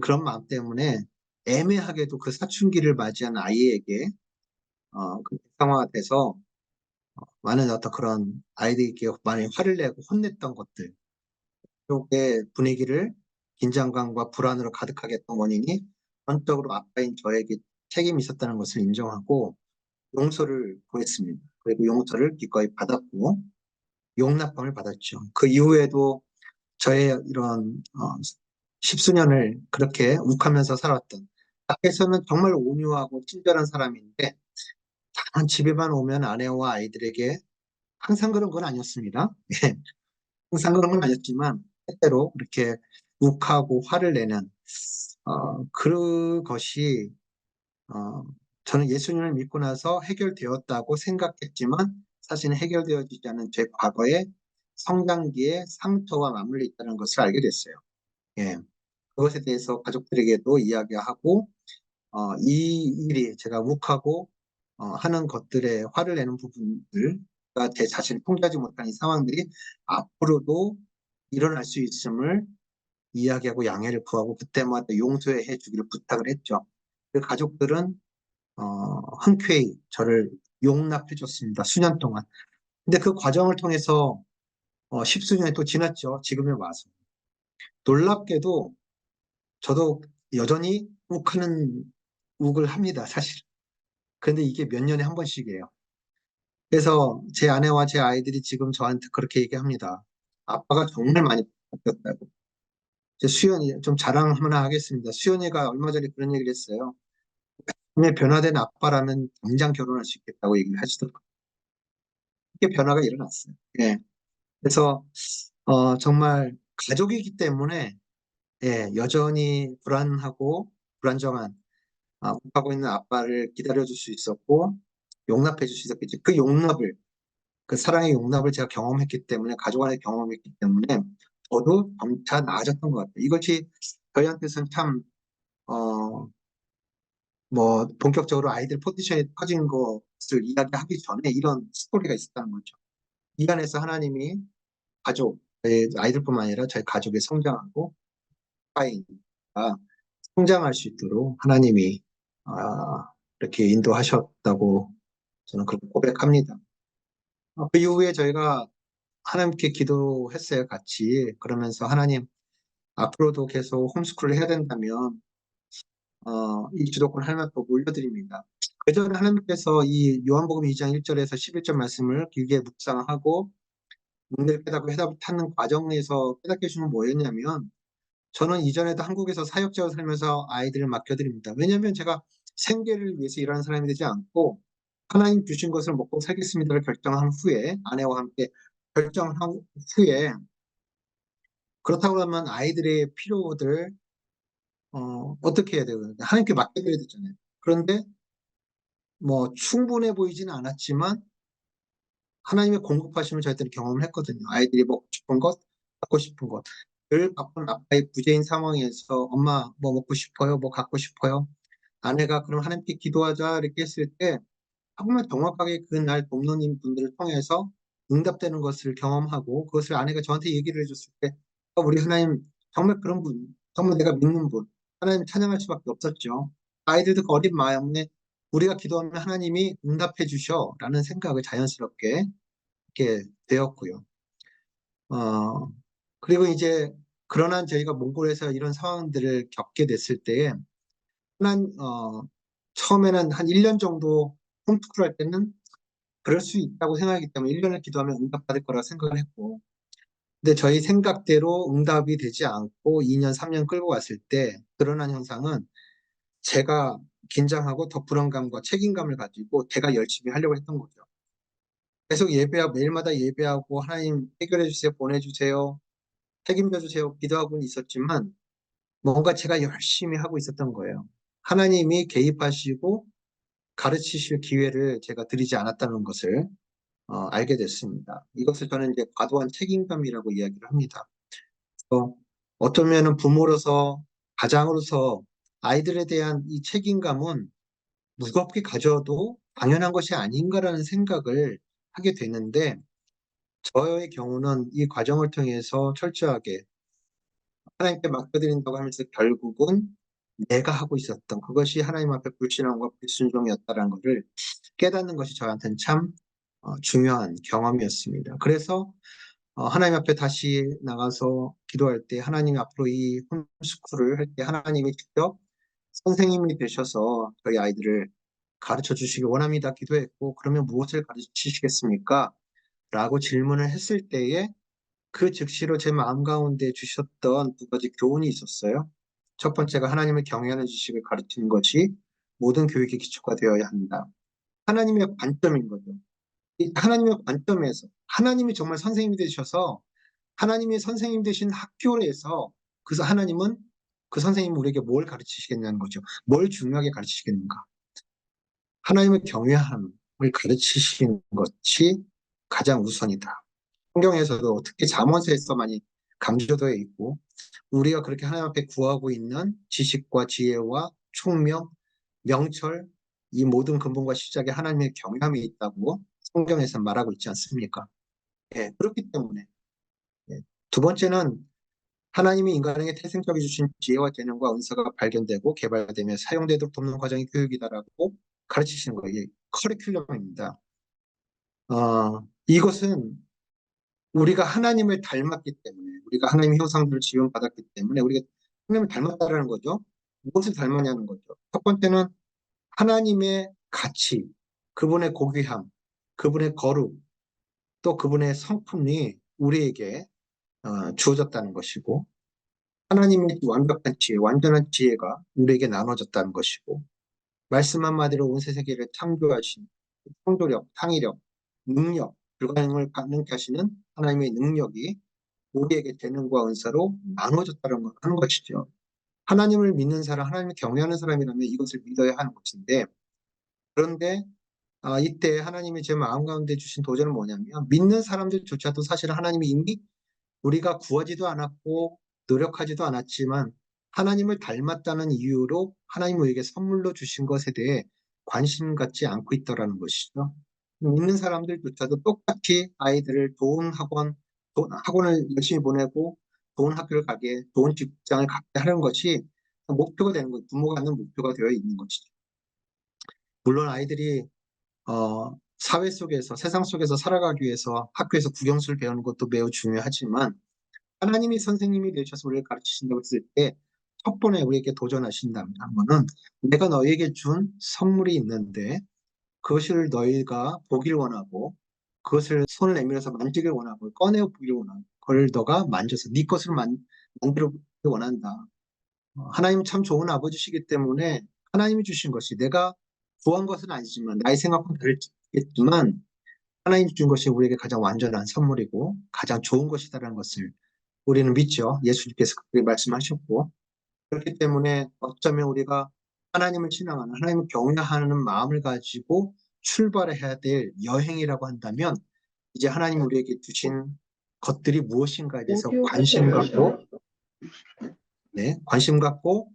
그런 마음 때문에 애매하게도 그 사춘기를 맞이한 아이에게 그 상황화 돼서 많은 어떤 그런 아이들에게 많이 화를 내고 혼냈던 것들 쪽의 분위기를 긴장감과 불안으로 가득하게 했던 원인이 전적으로 아빠인 저에게 책임이 있었다는 것을 인정하고 용서를 구했습니다. 그리고 용서를 기꺼이 받았고 용납함을 받았죠. 그 이후에도 저의 이런 십수년을 그렇게 욱하면서 살았던 밖에서는 정말 온유하고 친절한 사람인데 단 집에만 오면 아내와 아이들에게 항상 그런 건 아니었습니다. 항상 그런 건 아니었지만 때때로 이렇게 욱하고 화를 내는 그것이 어, 저는 예수님을 믿고 나서 해결되었다고 생각했지만 사실은 해결되어지지 않은 제 과거의 성장기의 상처와 맞물려 있다는 것을 알게 됐어요. 예. 그것에 대해서 가족들에게도 이야기하고 이 일이 제가 욱하고 하는 것들에 화를 내는 부분들과 제 자신을 통제하지 못하는 이 상황들이 앞으로도 일어날 수 있음을 이야기하고 양해를 구하고 그때마다 용서해 주기를 부탁을 했죠. 그 가족들은 흔쾌히 저를 용납해 줬습니다. 수년 동안. 근데 그 과정을 통해서 십수년이 또 지났죠. 지금에 와서. 놀랍게도 저도 여전히 욱을 합니다, 사실. 그런데 이게 몇 년에 한 번씩이에요. 그래서 제 아내와 제 아이들이 지금 저한테 그렇게 얘기합니다. 아빠가 정말 많이 바뀌었다고. 이제 수연이 좀 자랑 하나 하겠습니다. 수연이가 얼마 전에 그런 얘기를 했어요. 분명 변화된 아빠라면 당장 결혼할 수 있겠다고 얘기를 하시더라고요. 이게 변화가 일어났어요. 예. 그래서 정말 가족이기 때문에 예, 여전히 불안하고 불안정한 하고 있는 아빠를 기다려줄 수 있었고 용납해 줄 수 있었겠죠. 그 사랑의 용납을 제가 경험했기 때문에 가족 안에 경험했기 때문에 저도 점차 나아졌던 것 같아요. 이것이 저희한테서는 참 본격적으로 아이들 포지션이 커진 것을 이야기하기 전에 이런 스토리가 있었다는 거죠. 이 안에서 하나님이 저희 아이들뿐만 아니라 저희 가족이 성장하고 아이가 성장할 수 있도록 하나님이 이렇게 인도하셨다고 저는 그렇게 고백합니다. 그 이후에 저희가 하나님께 기도했어요, 같이. 그러면서 하나님, 앞으로도 계속 홈스쿨을 해야 된다면, 이 주도권 하나님께 올려드립니다. 그 전에 하나님께서 이 요한복음 2장 1절에서 11절 말씀을 길게 묵상하고, 문제를 깨닫고 해답을 찾는 과정에서 깨닫게 해주는 건 뭐였냐면, 저는 이전에도 한국에서 사역자로 살면서 아이들을 맡겨드립니다. 왜냐하면 제가 생계를 위해서 일하는 사람이 되지 않고, 하나님 주신 것을 먹고 살겠습니다를 결정한 후에, 아내와 함께 결정한 후에, 그렇다고 하면 아이들의 필요들 어떻게 해야 되요 하나님께 맡겨드려야 되잖아요. 그런데 뭐 충분해 보이지는 않았지만 하나님의 공급하심을 저희들이 경험을 했거든요. 아이들이 먹고 싶은 것, 갖고 싶은 것. 늘 바쁜 아빠의 부재인 상황에서 엄마 뭐 먹고 싶어요? 뭐 갖고 싶어요? 아내가 그럼 하나님께 기도하자 이렇게 했을 때 정말 정확하게 그날 돕는 분들을 통해서 응답되는 것을 경험하고 그것을 아내가 저한테 얘기를 해줬을 때 우리 하나님 정말 그런 분, 정말 내가 믿는 분, 하나님 찬양할 수밖에 없었죠. 아이들도 그 어린 마음에 우리가 기도하면 하나님이 응답해 주셔라는 생각을 자연스럽게 이렇게 되었고요. 어, 그리고 이제 그러나 저희가 몽골에서 이런 상황들을 겪게 됐을 때에 한, 처음에는 한 1년 정도 홈스쿨 할 때는 그럴 수 있다고 생각하기 때문에 1년을 기도하면 응답받을 거라 생각을 했고 근데 저희 생각대로 응답이 되지 않고 2년, 3년 끌고 갔을 때 드러난 현상은 제가 긴장하고 더 불안감과 책임감을 가지고 제가 열심히 하려고 했던 거죠. 계속 예배하고 매일마다 예배하고 하나님 해결해 주세요, 보내주세요, 책임져 주세요 기도하고는 있었지만 뭔가 제가 열심히 하고 있었던 거예요. 하나님이 개입하시고 가르치실 기회를 제가 드리지 않았다는 것을 알게 됐습니다. 이것을 저는 이제 과도한 책임감이라고 이야기를 합니다. 어쩌면은 부모로서 가장으로서 아이들에 대한 이 책임감은 무겁게 가져도 당연한 것이 아닌가라는 생각을 하게 되는데 저의 경우는 이 과정을 통해서 철저하게 하나님께 맡겨드린다고 하면서 결국은 내가 하고 있었던 그것이 하나님 앞에 불신앙과 불순종이었다는 것을 깨닫는 것이 저한테는 참 중요한 경험이었습니다. 그래서 하나님 앞에 다시 나가서 기도할 때 하나님 앞으로 이 홈스쿨을 할 때 하나님이 직접 선생님이 되셔서 저희 아이들을 가르쳐 주시기 원합니다. 기도했고 그러면 무엇을 가르치시겠습니까? 라고 질문을 했을 때에 그 즉시로 제 마음 가운데 주셨던 두 가지 교훈이 있었어요. 첫 번째가 하나님을 경외하는 지식을 가르치는 것이 모든 교육의 기초가 되어야 한다. 하나님의 관점인 거죠. 이 하나님의 관점에서 하나님이 정말 선생님이 되셔서 하나님이 선생님 되신 학교에서 그래서 하나님은 그 선생님이 우리에게 뭘 가르치시겠냐는 거죠. 뭘 중요하게 가르치시겠는가. 하나님의 경외함을 가르치시는 것이 가장 우선이다. 성경에서도 특히 잠언서에서 많이 강조되어 있고 우리가 그렇게 하나님 앞에 구하고 있는 지식과 지혜와 총명, 명철 이 모든 근본과 시작에 하나님의 경외함이 있다고 성경에서 말하고 있지 않습니까? 예, 그렇기 때문에 예. 두 번째는 하나님이 인간에게 태생적으로 주신 지혜와 재능과 은사가 발견되고 개발되며 사용되도록 돕는 과정이 교육이다라고 가르치시는 거예요. 이게 커리큘럼입니다. 이것은 우리가 하나님을 닮았기 때문에, 우리가 하나님의 형상대로 지음받았기 때문에 우리가 하나님을 닮았다라는 거죠. 무엇을 닮았냐는 거죠. 첫 번째는 하나님의 가치, 그분의 고귀함, 그분의 거룩, 또 그분의 성품이 우리에게 주어졌다는 것이고, 하나님의 완벽한 지혜, 완전한 지혜가 우리에게 나눠졌다는 것이고, 말씀 한마디로 온 세계를 창조하신 창조력, 창의력, 능력, 불가능을 가능케 하시는 하나님의 능력이 우리에게 재능과 은사로 나눠졌다는 하는 것이죠. 하나님을 믿는 사람, 하나님을 경외하는 사람이라면 이것을 믿어야 하는 것인데, 그런데 이때 하나님이 제 마음 가운데 주신 도전은 뭐냐면, 믿는 사람들조차도 사실 하나님이 이미 우리가 구하지도 않았고 노력하지도 않았지만 하나님을 닮았다는 이유로 하나님 우리에게 선물로 주신 것에 대해 관심 갖지 않고 있더라는 것이죠. 믿는 사람들조차도 똑같이 아이들을 좋은 학원을 열심히 보내고 좋은 학교를 가게, 좋은 직장을 갖게 하는 것이 목표가 되는 거예요. 부모가 갖는 목표가 되어 있는 것이죠. 물론 아이들이 사회 속에서, 세상 속에서 살아가기 위해서 학교에서 국영수를 배우는 것도 매우 중요하지만, 하나님이 선생님이 되셔서 우리를 가르치신다고 했을 때 첫 번에 우리에게 도전하신다는 거는, 내가 너에게 준 선물이 있는데 그것을 너희가 보길 원하고, 그것을 손을 내밀어서 만지길 원하고, 꺼내어 보길 원하고, 그걸 너가 만져서 네 것으로 만들어 보길 원한다. 하나님 참 좋은 아버지시기 때문에 하나님이 주신 것이 내가 구한 것은 아니지만, 나의 생각은 다르겠지만 하나님이 준 것이 우리에게 가장 완전한 선물이고 가장 좋은 것이다라는 것을 우리는 믿죠. 예수님께서 그렇게 말씀하셨고, 그렇기 때문에 어쩌면 우리가 하나님을 신앙하는, 하나님을 경외하는 마음을 가지고 출발해야 될 여행이라고 한다면, 이제 하나님 우리에게 주신 것들이 무엇인가에 대해서 관심 갖고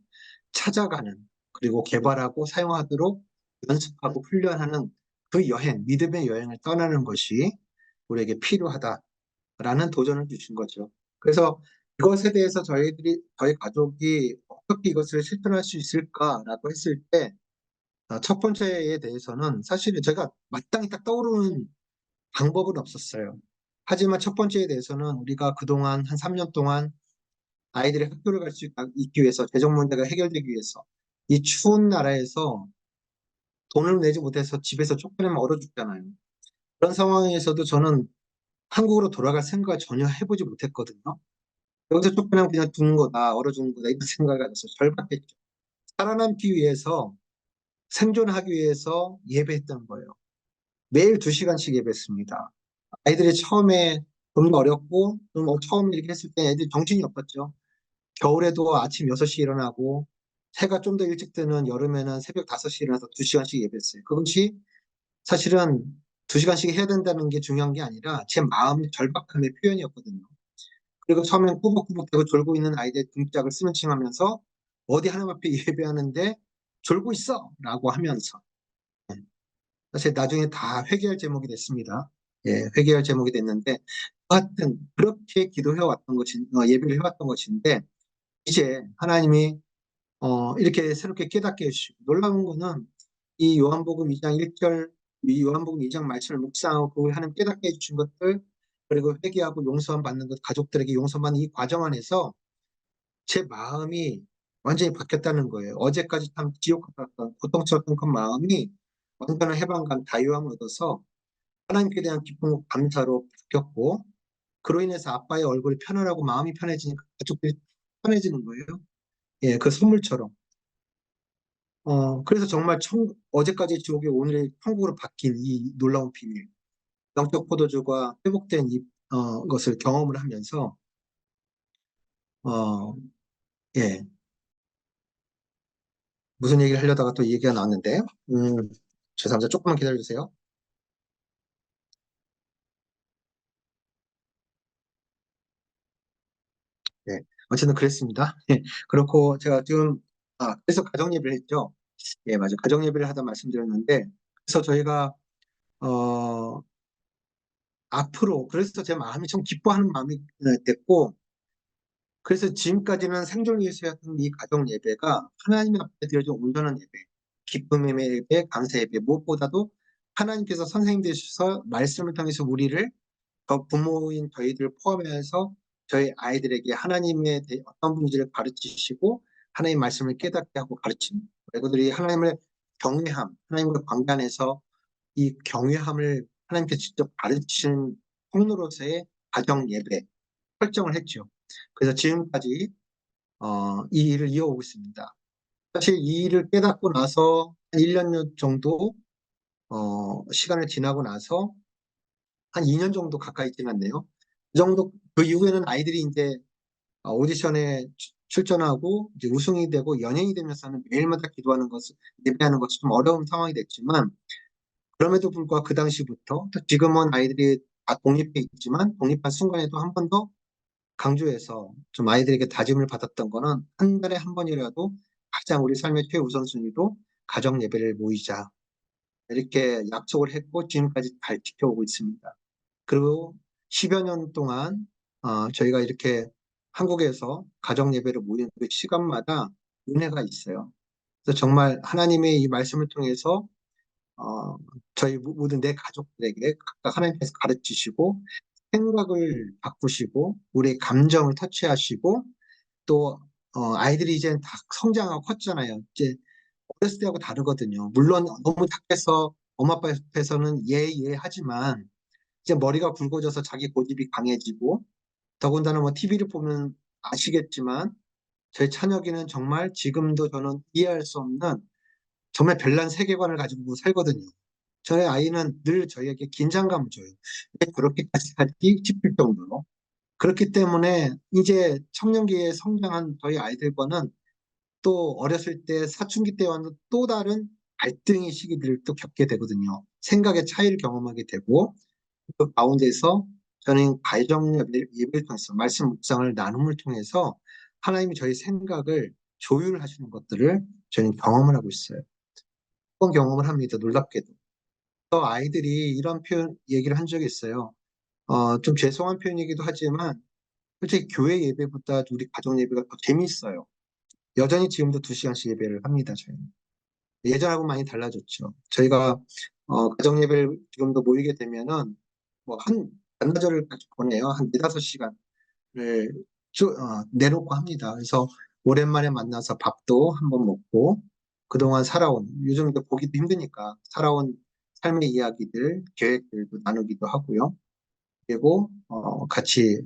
찾아가는, 그리고 개발하고 사용하도록 연습하고 훈련하는 그 여행, 믿음의 여행을 떠나는 것이 우리에게 필요하다라는 도전을 주신 거죠. 그래서 이것에 대해서 저희 가족이 어떻게 이것을 실천할 수 있을까라고 했을 때, 첫 번째에 대해서는 사실은 제가 마땅히 딱 떠오르는 방법은 없었어요. 하지만 첫 번째에 대해서는 우리가 그동안 한 3년 동안 아이들이 학교를 갈 수 있기 위해서, 재정 문제가 해결되기 위해서 이 추운 나라에서 돈을 내지 못해서 집에서 쫓겨나면 얼어 죽잖아요. 그런 상황에서도 저는 한국으로 돌아갈 생각을 전혀 해보지 못했거든요. 여기서 쫓겨나면 그냥 죽는 거다, 얼어 죽는 거다, 이런 생각을 가져서 절박했죠. 살아남기 위해서, 생존하기 위해서 예배했던 거예요. 매일 2시간씩 예배했습니다. 아이들이 처음에 좀 어렵고, 처음 이렇게 했을 때 애들이 정신이 없었죠. 겨울에도 아침 6시에 일어나고, 해가 좀 더 일찍 뜨는 여름에는 새벽 5시에 일어나서 2시간씩 예배했어요. 그것이 사실은 2시간씩 해야 된다는 게 중요한 게 아니라 제 마음의 절박함의 표현이었거든요. 그리고 처음엔 꾸벅꾸벅대고 졸고 있는 아이들 등짝을 스매싱하면서, 어디 하나님 앞에 예배하는데 졸고 있어! 라고 하면서, 사실 나중에 다 회개할 제목이 됐습니다. 예, 회개할 제목이 됐는데, 하여튼 그렇게 기도해왔던 예배를 해왔던 것인데, 이제 하나님이 이렇게 새롭게 깨닫게 해주시고, 놀라운 거는 이 요한복음 2장 1절, 이 요한복음 2장 말씀을 묵상하고 하나님 깨닫게 해주신 것들, 그리고 회개하고 용서함 받는 것, 가족들에게 용서 받는 이 과정 안에서 제 마음이 완전히 바뀌었다는 거예요. 어제까지 참 지옥 같았던, 고통스럽던 그 마음이 완전한 해방감, 자유함을 얻어서 하나님께 대한 기쁨과 감사로 바뀌었고, 그로 인해서 아빠의 얼굴이 편안하고 마음이 편해지니까 가족들이 편해지는 거예요. 예, 그 선물처럼. 그래서 정말 어제까지 지옥이 오늘의 천국으로 바뀐 이 놀라운 비밀, 영적 포도주가 회복된 것을 경험을 하면서, 어, 예, 무슨 얘기를 하려다가 또 얘기가 나왔는데, 죄송합니다. 조금만 기다려주세요. 네, 어쨌든 그랬습니다. 그렇고 제가 지금, 그래서 가정 예배를 했죠. 예, 맞아요. 가정 예배를 하다 말씀드렸는데, 그래서 저희가 어, 앞으로, 그래서 제 마음이 참 기뻐하는 마음이 됐고, 그래서 지금까지는 생존 예수였던 이 가정 예배가 하나님 앞에 드려진 온전한 예배, 기쁨의 예배, 감사 예배, 무엇보다도 하나님께서 선생님 되셔서 말씀을 통해서 우리를, 부모인 저희들 포함해서 저희 아이들에게 하나님의 어떤 분인지를 가르치시고 하나님 말씀을 깨닫게 하고 가르치는 그들이 하나님을 경외함, 하나님과 관계 안에서 이 경외함을 하나님께 직접 가르치는 통로로서의 가정 예배 설정을 했죠. 그래서 지금까지 이 일을 이어오고 있습니다. 사실 이 일을 깨닫고 나서 한 1년 정도 시간을 지나고 나서 한 2년 정도 가까이 지났네요. 그 정도 그 이후에는 아이들이 이제 오디션에 출전하고 이제 우승이 되고 연예인이 되면서는 매일마다 기도하는 것을 예배하는 것이 좀 어려운 상황이 됐지만 그럼에도 불구하고 그 당시부터 또 지금은 아이들이 다 독립해 있지만 독립한 순간에도 한 번 더 강조해서 좀 아이들에게 다짐을 받았던 거는 한 달에 한 번이라도 가장 우리 삶의 최우선순위로 가정 예배를 모이자 이렇게 약속을 했고 지금까지 잘 지켜오고 있습니다. 그리고 10여 년 동안 저희가 이렇게 한국에서 가정 예배를 모이는 그 시간마다 은혜가 있어요. 그래서 정말 하나님의 이 말씀을 통해서 어, 저희 모든 내 가족들에게 각각 하나님께서 가르치시고 생각을 바꾸시고 우리의 감정을 터치하시고 또 아이들이 이제 다 성장하고 컸잖아요. 이제 어렸을 때하고 다르거든요. 물론 너무 착해서 엄마 아빠 옆에서는 예 하지만 이제 머리가 굵어져서 자기 고집이 강해지고 더군다나 뭐 TV를 보면 아시겠지만 저희 찬혁이는 정말 지금도 저는 이해할 수 없는 정말 별난 세계관을 가지고 살거든요. 저희 아이는 늘 저희에게 긴장감을 줘요. 왜 그렇게까지 하지 싶을 정도로. 그렇기 때문에 이제 청년기에 성장한 저희 아이들과는 또 어렸을 때 사춘기 때와는 또 다른 갈등의 시기들을 또 겪게 되거든요. 생각의 차이를 경험하게 되고 그 가운데서 저는 가정 예배를 통해서 말씀 묵상을 나눔을 통해서 하나님이 저희 생각을 조율하시는 것들을 저는 경험을 하고 있어요. 그런 경험을 합니다. 놀랍게도. 또 아이들이 이런 표현 얘기를 한 적이 있어요. 좀 죄송한 표현이기도 하지만 솔직히 교회 예배보다 우리 가정 예배가 더 재밌어요. 여전히 지금도 2시간씩 예배를 합니다. 저희는. 예전하고 많이 달라졌죠. 저희가 가정 예배를 지금도 모이게 되면은 뭐한 반나절을 같이 보내요. 한 4~5시간을 내놓고 합니다. 그래서 오랜만에 만나서 밥도 한번 먹고 그동안 살아온 요즘 이제 보기도 힘드니까 살아온 삶의 이야기들, 계획들도 나누기도 하고요. 그리고 같이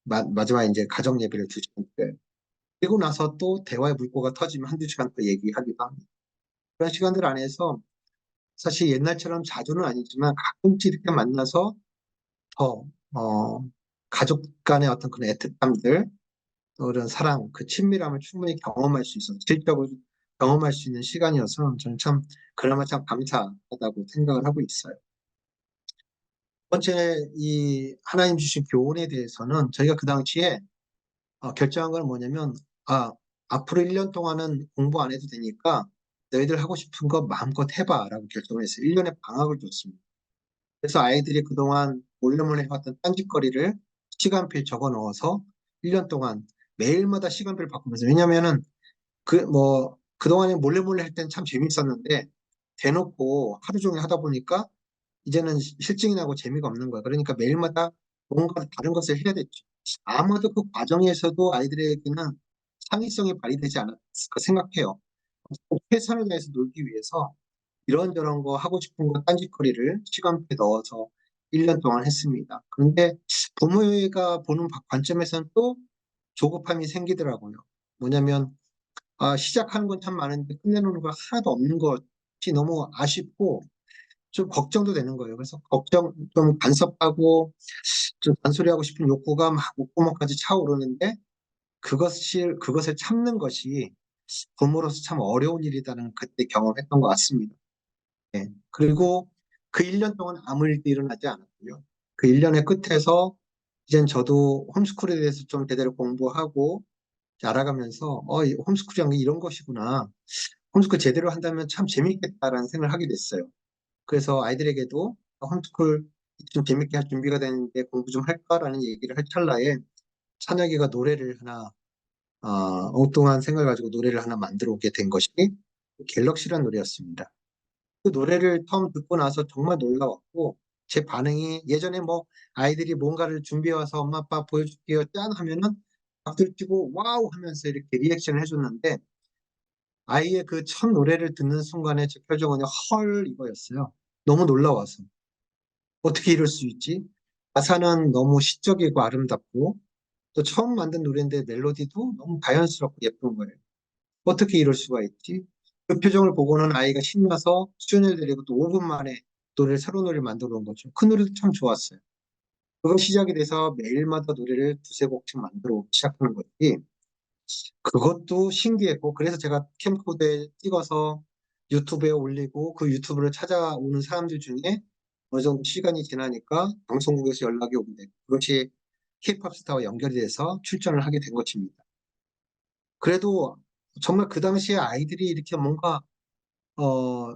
마지막에 이제 가정 예배를 2시간 때 그리고 나서 또 대화의 물꼬가 터지면 1~2시간 또 얘기하기도 합니다. 그런 시간들 안에서 사실 옛날처럼 자주는 아니지만 가끔씩 이렇게 만나서 더, 가족 간의 어떤 그런 애틋함들, 또 그런 사랑, 그 친밀함을 충분히 경험할 수 있어서, 질적으로 경험할 수 있는 시간이어서 저는 참, 그나마 참 감사하다고 생각을 하고 있어요. 첫 번째, 이 하나님 주신 교훈에 대해서는 저희가 그 당시에 결정한 건 뭐냐면, 아, 앞으로 1년 동안은 공부 안 해도 되니까 너희들 하고 싶은 거 마음껏 해봐 라고 결정을 했어요. 1년의 방학을 줬습니다. 그래서 아이들이 그동안 몰래 해왔던 딴짓거리를 시간표에 적어 넣어서 1년 동안 매일마다 시간표를 바꾸면서 왜냐면은 그동안에 몰래 할 때는 참 재밌었는데 대놓고 하루 종일 하다 보니까 이제는 실증이 나고 재미가 없는 거야. 그러니까 매일마다 뭔가 다른 것을 해야 됐죠. 아마도 그 과정에서도 아이들에게는 창의성이 발휘되지 않았을까 생각해요. 최선을 다해서 놀기 위해서 이런저런 거 하고 싶은 거 딴짓거리를 시간표에 넣어서 1년 동안 했습니다. 그런데 부모가 보는 관점에서는 또 조급함이 생기더라고요. 뭐냐면 시작하는 건 참 많은데 끝내놓는 거 하나도 없는 것이 너무 아쉽고 좀 걱정도 되는 거예요. 그래서 걱정 좀 간섭하고 좀 잔소리하고 싶은 욕구가 막 목구멍까지 차오르는데 그것을 참는 것이 부모로서 참 어려운 일이라는 그때 경험했던 것 같습니다. 예. 그리고 그 1년 동안 아무 일도 일어나지 않았고요. 그 1년의 끝에서 이젠 저도 홈스쿨에 대해서 좀 제대로 공부하고 알아가면서 이 홈스쿨이란 게 이런 것이구나. 홈스쿨 제대로 한다면 참 재밌겠다라는 생각을 하게 됐어요. 그래서 아이들에게도 홈스쿨 좀 재밌게 할 준비가 되는데 공부 좀 할까라는 얘기를 할 찰나에 찬혁이가 노래를 하나 엉뚱한 생각을 가지고 노래를 하나 만들어 오게 된 것이 갤럭시라는 노래였습니다. 그 노래를 처음 듣고 나서 정말 놀라웠고 제 반응이 예전에 뭐 아이들이 뭔가를 준비해 와서 엄마 아빠 보여줄게요 짠 하면은 박수를 치고 와우 하면서 이렇게 리액션을 해줬는데 아이의 그 첫 노래를 듣는 순간에 제 표정은 헐 이거였어요. 너무 놀라워서 어떻게 이럴 수 있지? 가사는 너무 시적이고 아름답고 또 처음 만든 노래인데 멜로디도 너무 자연스럽고 예쁜 거예요. 어떻게 이럴 수가 있지? 그 표정을 보고는 아이가 신나서 수련을 데리고 또 5분 만에 새로운 노래를 만들어 온 거죠. 그 노래도 참 좋았어요. 그거 시작이 돼서 매일마다 노래를 두세 곡씩 만들어 오기 시작하는 거지. 그것도 신기했고, 그래서 제가 캠코더에 찍어서 유튜브에 올리고 그 유튜브를 찾아오는 사람들 중에 어느 정도 시간이 지나니까 방송국에서 연락이 오게 되고, 그것이 K-팝 스타와 연결이 돼서 출전을 하게 된 것입니다. 그래도 정말 그 당시에 아이들이 이렇게 뭔가, 어,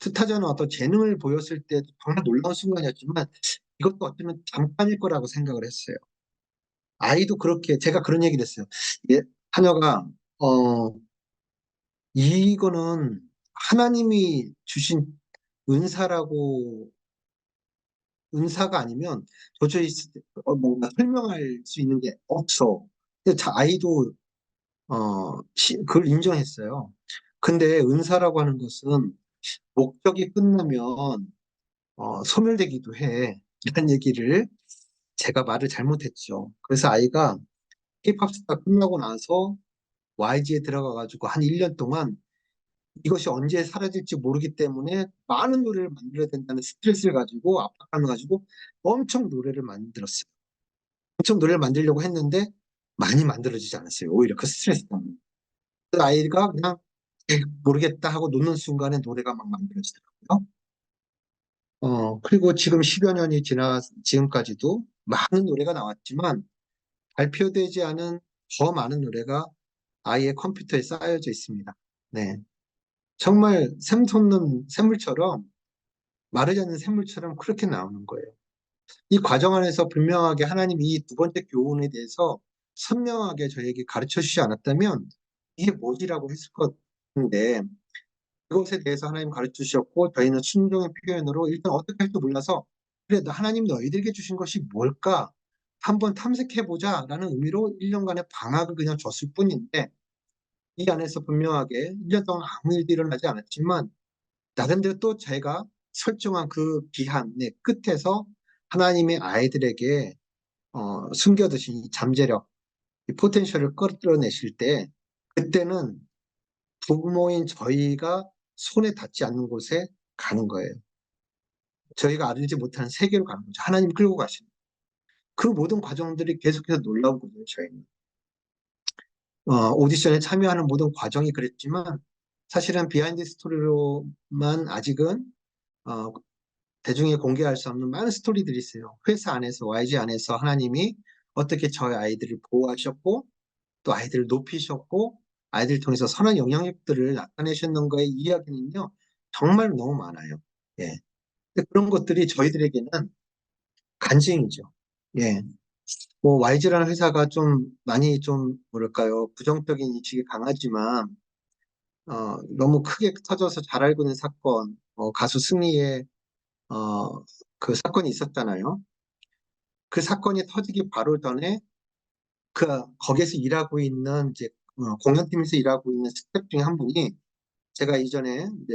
뜻하지 않은 어떤 재능을 보였을 때 정말 놀라운 순간이었지만 이것도 어쩌면 잠깐일 거라고 생각을 했어요. 아이도 그렇게, 제가 그런 얘기를 했어요. 예, 하녀가, 어, 이거는 하나님이 주신 은사라고, 은사가 아니면 도저히 뭔가 설명할 수 있는 게 없어. 근데 아이도, 그걸 인정했어요. 근데 은사라고 하는 것은 목적이 끝나면, 소멸되기도 해. 이런 얘기를 제가 말을 잘못했죠. 그래서 아이가 K-팝 스타 끝나고 나서 YG에 들어가가지고 한 1년 동안 이것이 언제 사라질지 모르기 때문에 많은 노래를 만들어야 된다는 스트레스를 가지고 압박감을 가지고 엄청 노래를 만들었어요. 엄청 노래를 만들려고 했는데 많이 만들어지지 않았어요. 오히려 그 스트레스 때문에. 그 아이가 그냥 모르겠다 하고 놓는 순간에 노래가 막 만들어지더라고요. 그리고 지금 10여 년이 지나 지금까지도 많은 노래가 나왔지만 발표되지 않은 더 많은 노래가 아이의 컴퓨터에 쌓여져 있습니다. 네. 정말 샘솟는 샘물처럼 마르지 않는 샘물처럼 그렇게 나오는 거예요. 이 과정 안에서 분명하게 하나님이 이 두 번째 교훈에 대해서 선명하게 저에게 가르쳐 주지 않았다면 이게 뭐지라고 했을 것 같은데 그것에 대해서 하나님 가르쳐 주셨고 저희는 순종의 표현으로 일단 어떻게 할 줄 몰라서 그래 하나님 너희들에게 주신 것이 뭘까 한번 탐색해보자 라는 의미로 1년간의 방학을 그냥 줬을 뿐인데 이 안에서 분명하게 1년 동안 아무 일도 일어나지 않았지만 나름대로 또 제가 설정한 그 기한의 끝에서 하나님의 아이들에게 숨겨두신 이 잠재력, 이 포텐셜을 끌어내실 때 그때는 부모인 저희가 손에 닿지 않는 곳에 가는 거예요. 저희가 알지 못하는 세계로 가는 거죠. 하나님 끌고 가시는. 그 모든 과정들이 계속해서 놀라운 거죠, 저희는. 오디션에 참여하는 모든 과정이 그랬지만 사실은 비하인드 스토리로만 아직은 어, 대중에 공개할 수 없는 많은 스토리들이 있어요. 회사 안에서, YG 안에서 하나님이 어떻게 저희 아이들을 보호하셨고, 또 아이들을 높이셨고, 아이들을 통해서 선한 영향력들을 나타내셨는 거의 이야기는요, 정말 너무 많아요. 예. 근데 그런 것들이 저희들에게는 간증이죠. 예. 뭐, YG라는 회사가 좀 많이 좀, 뭐랄까요, 부정적인 인식이 강하지만, 너무 크게 터져서 잘 알고 있는 사건, 가수 승리의, 어, 그 사건이 있었잖아요. 그 사건이 터지기 바로 전에 거기에서 일하고 있는 이제 공연팀에서 일하고 있는 스태프 중에 한 분이 제가 이전에 이제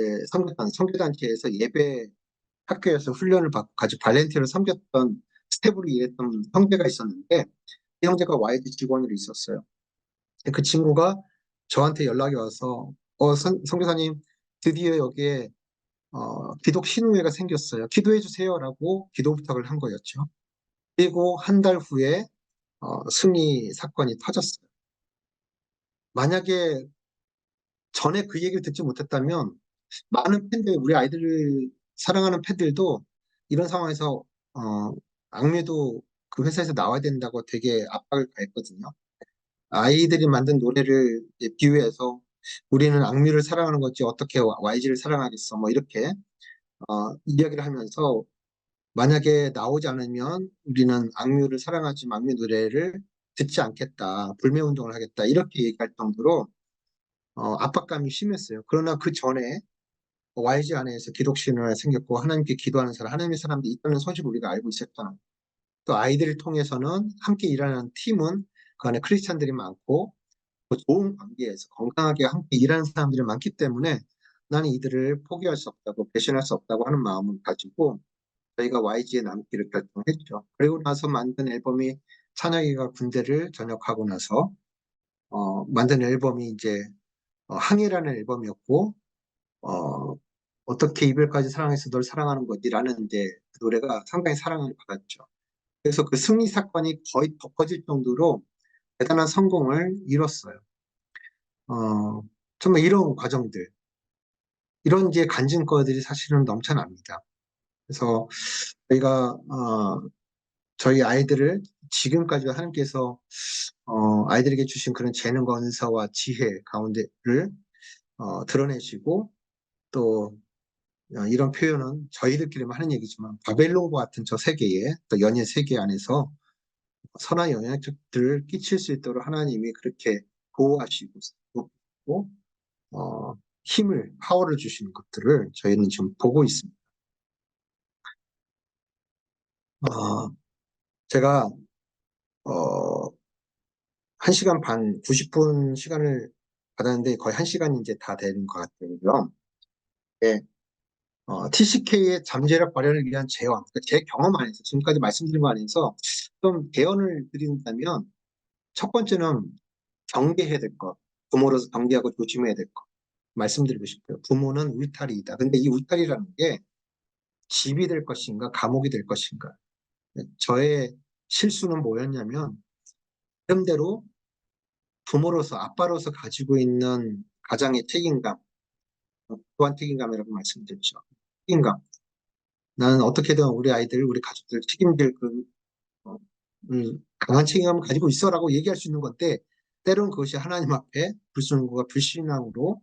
선교단체에서 예배 학교에서 훈련을 받고 같이 발렌티어를 섬겼던 스태프로 일했던 형제가 있었는데 그 형제가 YG 직원으로 있었어요. 그 친구가 저한테 연락이 와서 선교사님 드디어 여기에 기독 신우회가 생겼어요. 기도해 주세요라고 기도 부탁을 한 거였죠. 그리고 한 달 후에 승리 사건이 터졌어요. 만약에 전에 그 얘기를 듣지 못했다면 많은 팬들, 우리 아이들을 사랑하는 팬들도 이런 상황에서 악뮤도 그 회사에서 나와야 된다고 되게 압박을 가했거든요. 아이들이 만든 노래를 이제 비유해서 우리는 악뮤를 사랑하는 거지 어떻게 YG를 사랑하겠어 뭐 이렇게 이야기를 하면서 만약에 나오지 않으면 우리는 악뮤를 사랑하지만 악뮤 노래를 듣지 않겠다, 불매운동을 하겠다 이렇게 얘기할 정도로 압박감이 심했어요. 그러나 그 전에 YG 안에서 기독신을 생겼고 하나님께 기도하는 사람, 하나님의 사람들이 있다는 소식을 우리가 알고 있었잖아요. 또 아이들을 통해서는 함께 일하는 팀은 그 안에 크리스찬들이 많고 또 좋은 관계에서 건강하게 함께 일하는 사람들이 많기 때문에 나는 이들을 포기할 수 없다고 배신할 수 없다고 하는 마음을 가지고 저희가 YG에 남기를 결정했죠. 그리고 나서 만든 앨범이 찬혁이가 군대를 전역하고 나서 만든 앨범이 이제 항해라는 앨범이었고 어떻게 이별까지 사랑해서 널 사랑하는 거지라는 이제 그 노래가 상당히 사랑을 받았죠. 그래서 그 승리 사건이 거의 덮어질 정도로 대단한 성공을 이뤘어요. 어, 정말 이런 과정들, 이런 이제 간증거들이 사실은 넘쳐납니다. 그래서 저희가 저희 아이들을 지금까지 하나님께서 아이들에게 주신 그런 재능과 은사와 지혜 가운데를 드러내시고 또 이런 표현은 저희들끼리만 하는 얘기지만 바벨론과 같은 저 세계에 또 연예 세계 안에서 선한 영향력들을 끼칠 수 있도록 하나님이 그렇게 보호하시고 돕고 힘을 파워를 주시는 것들을 저희는 지금 보고 있습니다. 어, 제가 어, 1시간 반, 90분 시간을 받았는데 거의 1시간이 이제 다 되는 것 같아요. 예, TCK의 잠재력 발현을 위한 제왕, 그러니까 제 경험 안에서, 지금까지 말씀드린 거 안에서 좀 개헌을 드린다면, 첫 번째는 경계해야 될 것, 부모로서 경계하고 조심해야 될 것, 말씀드리고 싶어요. 부모는 울타리이다. 근데 이 울타리라는 게 집이 될 것인가, 감옥이 될 것인가. 저의 실수는 뭐였냐면, 나름대로 부모로서, 아빠로서 가지고 있는 가장의 책임감, 또한 책임감이라고 말씀드렸죠. 책임감. 나는 어떻게든 우리 아이들, 우리 가족들 책임질 어, 강한 책임감을 가지고 있어라고 얘기할 수 있는 건데, 때로는 그것이 하나님 앞에 불순종과 불신앙으로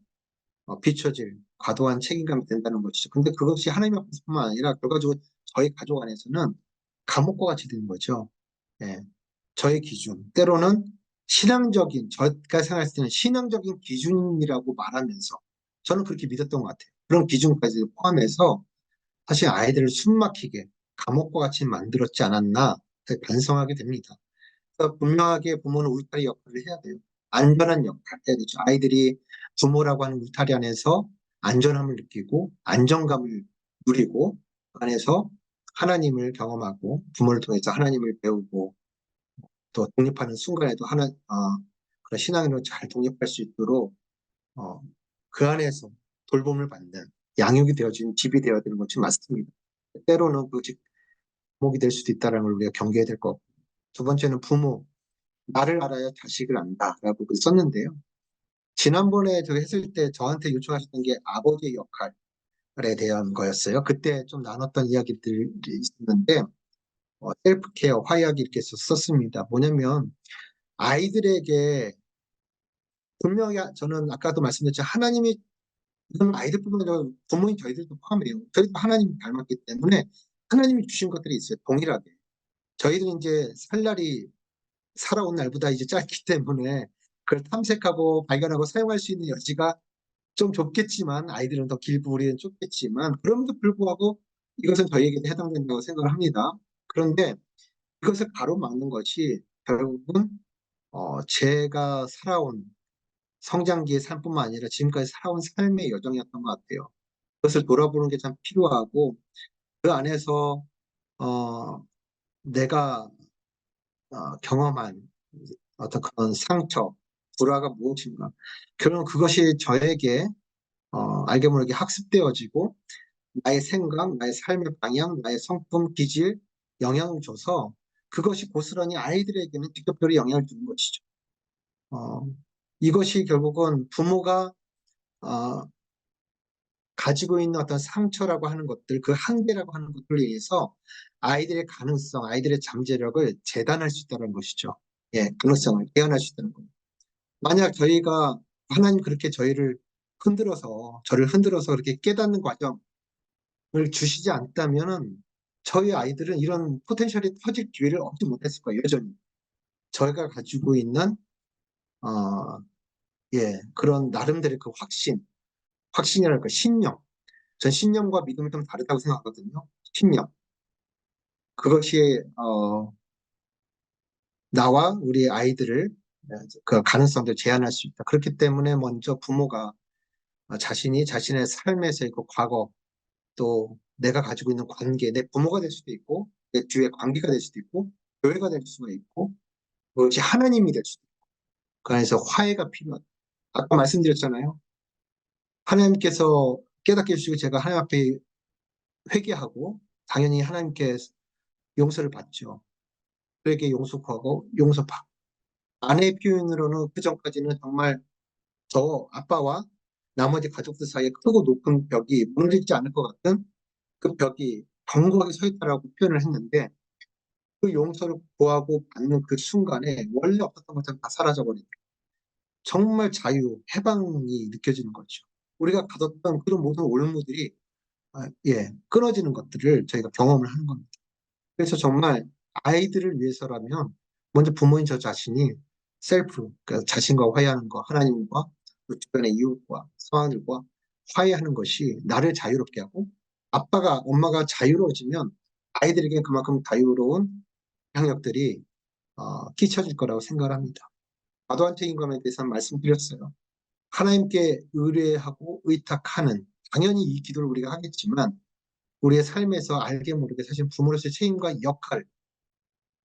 비춰질 과도한 책임감이 된다는 것이죠. 근데 그것이 하나님 앞에서뿐만 아니라 결과적으로 저희 가족 안에서는 감옥과 같이 되는 거죠. 예. 저의 기준, 때로는 신앙적인, 저가 생각했을 때는 신앙적인 기준이라고 말하면서 저는 그렇게 믿었던 것 같아요. 그런 기준까지 포함해서 사실 아이들을 숨막히게 감옥과 같이 만들었지 않았나 반성하게 됩니다. 그래서 분명하게 부모는 울타리 역할을 해야 돼요. 안전한 역할 해야 되죠. 아이들이 부모라고 하는 울타리 안에서 안전함을 느끼고 안정감을 누리고 그 안에서 하나님을 경험하고 부모를 통해서 하나님을 배우고 또 독립하는 순간에도 그런 신앙으로 잘 독립할 수 있도록 어, 그 안에서 돌봄을 받는 양육이 되어진 집이 되어야 되는 것이 맞습니다. 때로는 그 집, 목이 될 수도 있다는 걸 우리가 경계해야 될 것 같고 두 번째는 부모, 나를 알아야 자식을 안다라고 썼는데요. 지난번에 저 했을 때 저한테 요청하셨던 게 아버지의 역할에 대한 거였어요. 그때 좀 나눴던 이야기들이 있었는데 셀프 케어, 화해하기 이렇게 썼습니다. 뭐냐면 아이들에게 분명히 저는 아까도 말씀드렸지만 하나님이 이건 아이들뿐만 아니라 부모인 저희들도 포함해요. 저희도 하나님 닮았기 때문에 하나님이 주신 것들이 있어요. 동일하게. 저희들은 이제 살 날이 살아온 날보다 이제 짧기 때문에 그걸 탐색하고 발견하고 사용할 수 있는 여지가 좀 좁겠지만 아이들은 더 길고 우리는 좁겠지만 그럼에도 불구하고 이것은 저희에게도 해당된다고 생각을 합니다. 그런데 이것을 가로막는 것이 결국은 제가 살아온 성장기의 삶뿐만 아니라 지금까지 살아온 삶의 여정이었던 것 같아요. 그것을 돌아보는 게 참 필요하고 그 안에서 어, 내가 경험한 어떤 그런 상처, 불화가 무엇인가. 결국 그것이 저에게 알게 모르게 학습되어지고 나의 생각, 나의 삶의 방향, 나의 성품, 기질, 영향을 줘서 그것이 고스란히 아이들에게는 직접적으로 영향을 주는 것이죠. 어, 이것이 결국은 부모가 어, 가지고 있는 어떤 상처라고 하는 것들, 그 한계라고 하는 것들에 의해서 아이들의 가능성, 아이들의 잠재력을 재단할 수 있다는 것이죠. 예, 가능성을 깨어날 수 있다는 겁니다. 만약 저희가 하나님 그렇게 저를 흔들어서 그렇게 깨닫는 과정을 주시지 않다면은 저희 아이들은 이런 포텐셜이 터질 기회를 얻지 못했을 거예요, 여전히. 저희가 가지고 있는, 어, 예, 그런 나름대로 그 확신이랄까, 신념. 전 신념과 믿음이 좀 다르다고 생각하거든요. 신념. 그것이 나와 우리 아이들을 그 가능성도 제한할 수 있다. 그렇기 때문에 먼저 부모가 자신이 자신의 삶에서의 그 과거 또 내가 가지고 있는 관계, 내 부모가 될 수도 있고 내 주위의 관계가 될 수도 있고 교회가 될 수가 있고 그것이 하나님이 될 수도 있고 그래서 화해가 필요하다. 아까 말씀드렸잖아요. 하나님께서 깨닫게 해주시고 제가 하나님 앞에 회개하고 당연히 하나님께 용서를 받죠. 그에게 용서하고 용서받고 아내의 표현으로는 그 전까지는 정말 저 아빠와 나머지 가족들 사이에 크고 높은 벽이 무너지지 않을 것 같은 그 벽이 견고하게 서 있다라고 표현을 했는데 그 용서를 구하고 받는 그 순간에 원래 없었던 것처럼 다 사라져버리는 정말 자유, 해방이 느껴지는 거죠. 우리가 가졌던 그런 모든 올무들이 끊어지는 것들을 저희가 경험을 하는 겁니다. 그래서 정말 아이들을 위해서라면 먼저 부모인 저 자신이 셀프, 그러니까 자신과 화해하는 거, 하나님과 또 주변의 이웃과 상황들과 화해하는 것이 나를 자유롭게 하고 아빠가, 엄마가 자유로워지면 아이들에게 그만큼 자유로운 영향력들이 끼쳐질 거라고 생각을 합니다. 과도한 책임감에 대해서는 말씀드렸어요. 하나님께 의뢰하고 의탁하는 당연히 이 기도를 우리가 하겠지만 우리의 삶에서 알게 모르게 사실 부모로서의 책임과 역할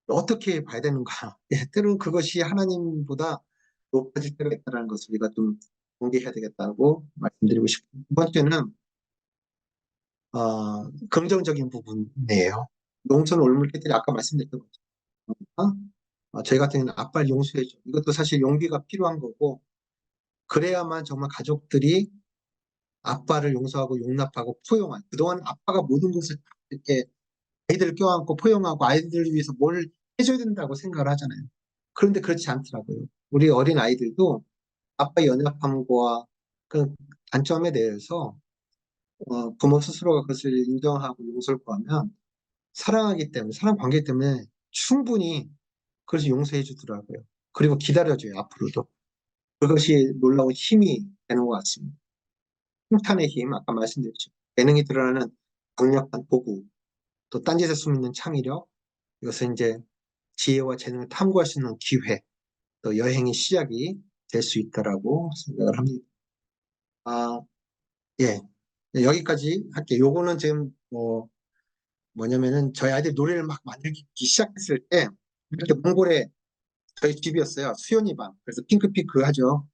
어떻게 봐야 되는가? 때로는 그것이 하나님보다 높아질 때가 있다는 것을 우리가 좀 공개해야 되겠다고 말씀드리고 싶습니다. 두 번째는 긍정적인 부분이에요. 농촌 올물개들이 아까 말씀드렸던 것처럼 저희 같은 경우는 아빠를 용서해줘. 이것도 사실 용기가 필요한 거고 그래야만 정말 가족들이 아빠를 용서하고 용납하고 포용한 그동안 아빠가 모든 것을 이렇게 아이들을 껴안고 포용하고 아이들을 위해서 뭘 해줘야 된다고 생각을 하잖아요. 그런데 그렇지 않더라고요. 우리 어린 아이들도 아빠의 연약함과 그 단점에 대해서 부모 스스로가 그것을 인정하고 용서를 구하면 사랑하기 때문에 사랑 관계 때문에 충분히 그것을 용서해 주더라고요. 그리고 기다려줘요 앞으로도. 그것이 놀라운 힘이 되는 것 같습니다. 칭찬의 힘 아까 말씀드렸죠. 재능이 드러나는 강력한 도구 또 딴짓에 숨있는 창의력 이것은 이제 지혜와 재능을 탐구할 수 있는 기회 또 여행의 시작이 될 수 있다라고 생각을 합니다. 아, 예. 여기까지 할게요. 요거는 지금 뭐냐면은 저희 아이들이 노래를 막 만들기 시작했을 때 이렇게 몽골에 저희 집이었어요. 수연이 방. 그래서 핑크핑크 하죠.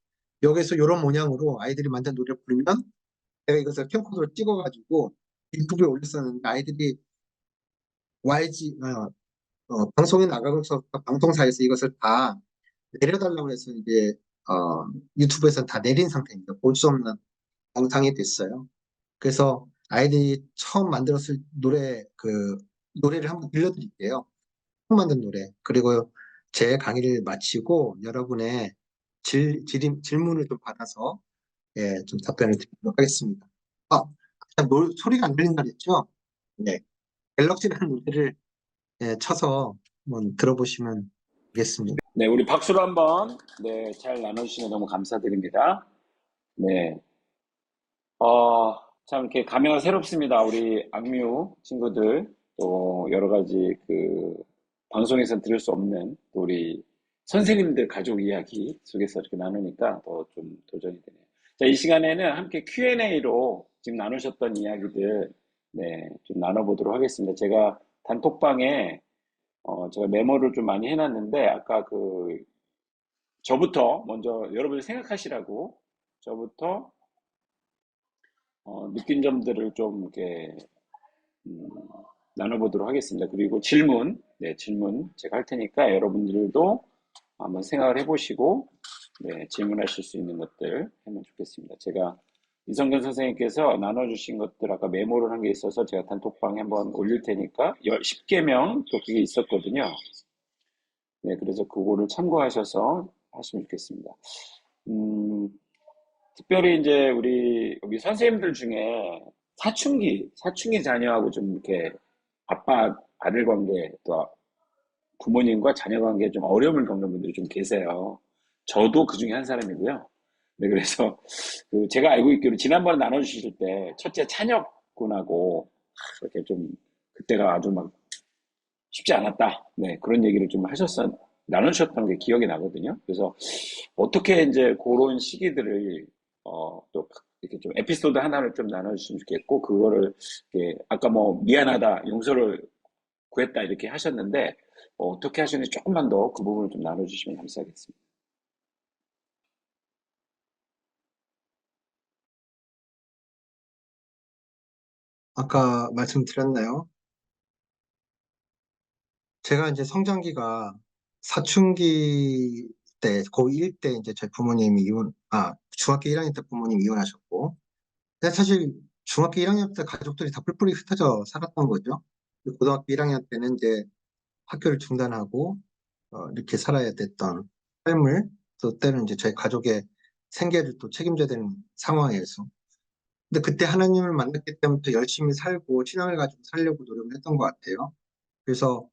여기서 이런 모양으로 아이들이 만든 노래를 부르면 제가 이것을 캠코더로 찍어가지고 유튜브에 올렸었는데 아이들이 YG 방송에 나가고서 방송사에서 이것을 다 내려달라고 해서 이제 유튜브에서는 다 내린 상태입니다. 볼 수 없는 영상이 됐어요. 그래서 아이들이 처음 만들었을 노래를 한번 들려드릴게요. 처음 만든 노래. 그리고 제 강의를 마치고 여러분의 질문을 좀 받아서 좀 답변을 드리도록 하겠습니다. 아, 소리가 안 들린다 그랬죠? 네. 갤럭시라는 노래를 쳐서 한번 들어보시면 되겠습니다. 네, 우리 박수로 한번, 네, 잘 나눠주시면 너무 감사드립니다. 네, 참 이렇게 감회가 새롭습니다. 우리 악뮤 친구들, 또 여러 가지 방송에서 들을 수 없는 또 우리 선생님들 가족 이야기 속에서 이렇게 나누니까 더 좀 도전이 되네요. 자, 이 시간에는 함께 Q&A로 지금 나누셨던 이야기들, 네, 좀 나눠보도록 하겠습니다. 제가 단톡방에, 제가 메모를 좀 많이 해놨는데, 아까 저부터 먼저 여러분이 생각하시라고, 저부터, 느낀 점들을 좀 이렇게, 음, 나눠보도록 하겠습니다. 그리고 질문, 네, 질문 제가 할 테니까 여러분들도 한번 생각을 해보시고, 네, 질문하실 수 있는 것들 하면 좋겠습니다. 제가 이성근 선생님께서 나눠주신 것들 아까 메모를 한 게 있어서 제가 단톡방에 한번 올릴 테니까 10개명 또 그게 있었거든요. 네, 그래서 그거를 참고하셔서 하시면 좋겠습니다. 음, 특별히 이제 우리 여기 선생님들 중에 사춘기 자녀하고 좀 이렇게 아빠, 아들 관계, 또 부모님과 자녀 관계에 좀 어려움을 겪는 분들이 좀 계세요. 저도 그 중에 한 사람이고요. 네, 그래서 그 제가 알고 있기로 지난번에 나눠주실 때 첫째 찬혁 군하고 이렇게 좀 그때가 아주 막 쉽지 않았다. 네, 그런 얘기를 좀 나누셨던 게 기억이 나거든요. 그래서 어떻게 이제 그런 시기들을, 또 이렇게 좀 에피소드 하나를 좀 나눠주시면 좋겠고, 그거를, 이렇게 아까 뭐 미안하다, 용서를 구했다 이렇게 하셨는데, 어떻게 하셨는지 조금만 더 그 부분을 좀 나눠주시면 감사하겠습니다. 아까 말씀드렸나요? 제가 이제 성장기가 사춘기 때, 고1 때 이제 저희 부모님이 중학교 1학년 때 부모님이 이혼하셨고, 근데 사실 중학교 1학년 때 가족들이 다 뿔뿔이 흩어져 살았던 거죠. 고등학교 1학년 때는 이제 학교를 중단하고, 이렇게 살아야 됐던 삶을, 또 때는 이제 저희 가족의 생계를 또 책임져야 되는 상황에서. 근데 그때 하나님을 만났기 때부터 열심히 살고 신앙을 가지고 살려고 노력을 했던 것 같아요. 그래서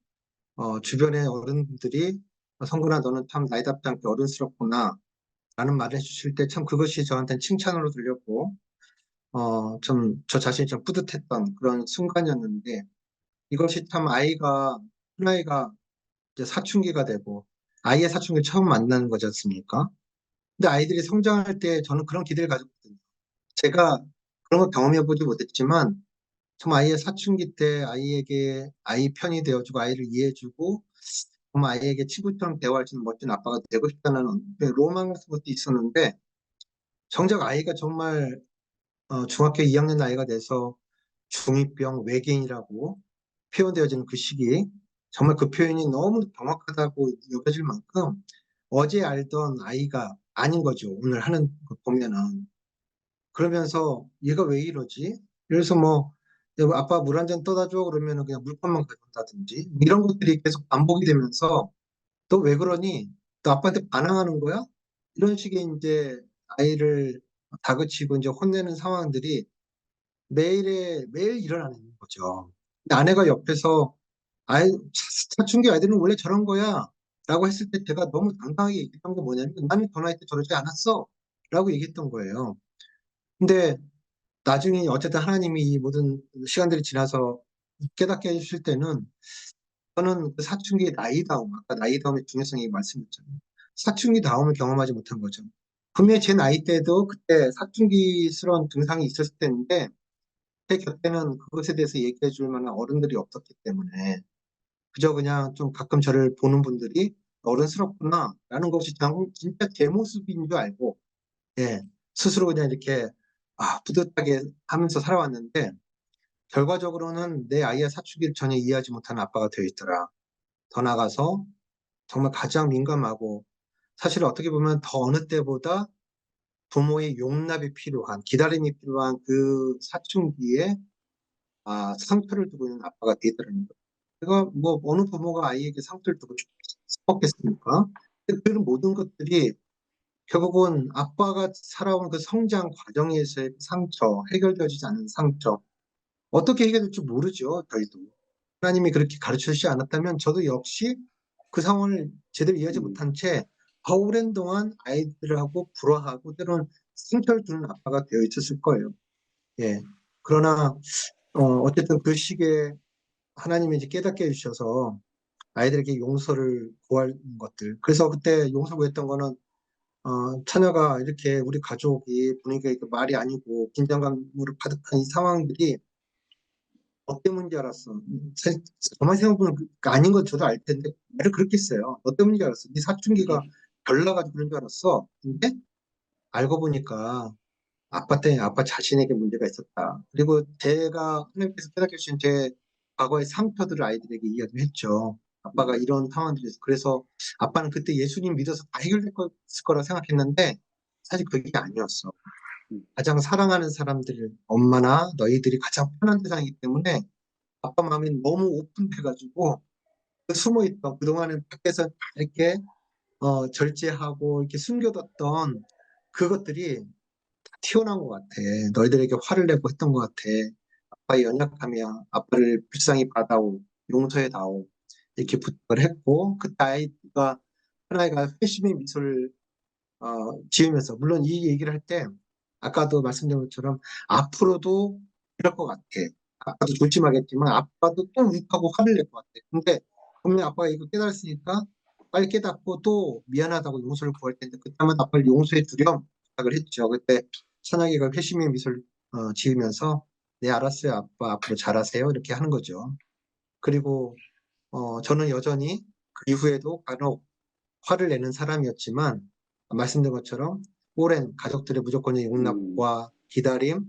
주변의 어른들이 성근아 너는 참 나이답지 않게 어른스럽구나 라는 말을 해주실 때 참 그것이 저한테는 칭찬으로 들렸고 좀 저 자신이 좀 뿌듯했던 그런 순간이었는데 이것이 참 큰 아이가 이제 사춘기가 되고 아이의 사춘기를 처음 만나는 거지 않습니까? 근데 아이들이 성장할 때 저는 그런 기대를 가졌거든요. 제가 그런 걸 경험해보지 못했지만 정말 아이의 사춘기 때 아이 편이 되어주고 아이를 이해해주고 정말 아이에게 친구처럼 대화할 수 있는 멋진 아빠가 되고 싶다는 로망 같은 것도 있었는데 정작 아이가 정말 중학교 2학년 나이가 돼서 중2병 외계인이라고 표현되어지는 그 시기 정말 그 표현이 너무 정확하다고 여겨질 만큼 어제 알던 아이가 아닌 거죠. 오늘 하는 거 보면은. 그러면서 얘가 왜 이러지? 그래서 뭐 여보, 아빠 물 한 잔 떠다 줘 그러면은 그냥 물컵만 가져온다든지 이런 것들이 계속 반복이 되면서 너 왜 그러니? 너 아빠한테 반항하는 거야? 이런 식의 이제 아이를 다그치고 이제 혼내는 상황들이 매일 일어나는 거죠. 근데 아내가 옆에서 아이, 사춘기 아이들은 원래 저런 거야. 라고 했을 때 제가 너무 당당하게 얘기했던 게 뭐냐면 나는 전화할 때 저러지 않았어. 라고 얘기했던 거예요. 근데 나중에 어쨌든 하나님이 이 모든 시간들이 지나서 깨닫게 해주실 때는 저는 그 사춘기의 나이다움, 아까 나이다움의 중요성이 말씀드렸잖아요. 사춘기 다움을 경험하지 못한 거죠. 분명히 제 나이 때도 그때 사춘기스러운 증상이 있었을 때인데 제 곁에는 그것에 대해서 얘기해 줄 만한 어른들이 없었기 때문에 그저 그냥 좀 가끔 저를 보는 분들이 어른스럽구나 라는 것이 진짜 제 모습인 줄 알고 예, 스스로 그냥 이렇게 뿌듯하게 하면서 살아왔는데 결과적으로는 내 아이의 사춘기를 전혀 이해하지 못하는 아빠가 되어 있더라. 더 나아가서 정말 가장 민감하고 사실 어떻게 보면 더 어느 때보다 부모의 용납이 필요한 기다림이 필요한 그 사춘기에 상처를 두고 있는 아빠가 되더라는 거예요. 그가 뭐 어느 부모가 아이에게 상처를 두고 싶었겠습니까? 근데 그런 모든 것들이 결국은 아빠가 살아온 그 성장 과정에서의 그 상처, 해결되지 않은 상처, 어떻게 해결될지 모르죠, 저희도. 하나님이 그렇게 가르쳐 주지 않았다면 저도 역시 그 상황을 제대로 이해하지 음, 못한 채 더 오랜 동안 아이들하고 불화하고 때로는 상처를 주는 아빠가 되어 있었을 거예요. 예. 그러나, 어쨌든 그 시기에 하나님이 이제 깨닫게 해주셔서 아이들에게 용서를 구할 것들. 그래서 그때 용서 구했던 거는, 처녀가 이렇게 우리 가족이 분위기가 이렇게 말이 아니고 긴장감으로 가득한 이 상황들이 너 때문인 줄 알았어. 가만히 생각해보면 아닌 건 저도 알 텐데 말을 그렇게 했어요. 너 때문인 줄 알았어. 네 사춘기가 별나가지고 그런 줄 알았어. 근데 알고 보니까 아빠 때문에 아빠 자신에게 문제가 있었다. 그리고 제가 하나님께서 깨닫게 주신 제 과거의 상처들을 아이들에게 이야기를 했죠. 아빠가 이런 상황들에서 그래서 아빠는 그때 예수님 믿어서 다 해결될 거라 생각했는데 사실 그게 아니었어. 음, 가장 사랑하는 사람들, 엄마나 너희들이 가장 편한 대상이기 때문에 아빠 마음이 너무 오픈돼가지고 그 숨어있던 그동안은 밖에서 다 이렇게 절제하고 이렇게 숨겨뒀던 그것들이 다 튀어나온 것 같아. 너희들에게 화를 내고 했던 것 같아. 아빠의 연약함이야. 아빠를 불쌍히 받아오. 용서해다오. 이렇게 부탁을 했고 그때 아이가 큰 아이가 회심의 미소를 지으면서, 물론 이 얘기를 할 때, 아까도 말씀드린 것처럼, 앞으로도 이럴 것 같아. 아빠도 조심하겠지만, 아빠도 또 욱하고 화를 낼 것 같아. 근데, 분명히 아빠가 이거 깨달았으니까, 빨리 깨닫고 또 미안하다고 용서를 구할 텐데, 그때마다 아빠를 용서해 주렴 부탁을 했죠. 그때 찬혁이가 회심의 미소를 지으면서, 네, 알았어요, 아빠. 앞으로 잘하세요. 이렇게 하는 거죠. 그리고, 저는 여전히 그 이후에도 간혹 화를 내는 사람이었지만 말씀드린 것처럼 오랜 가족들의 무조건의 음, 용납과 기다림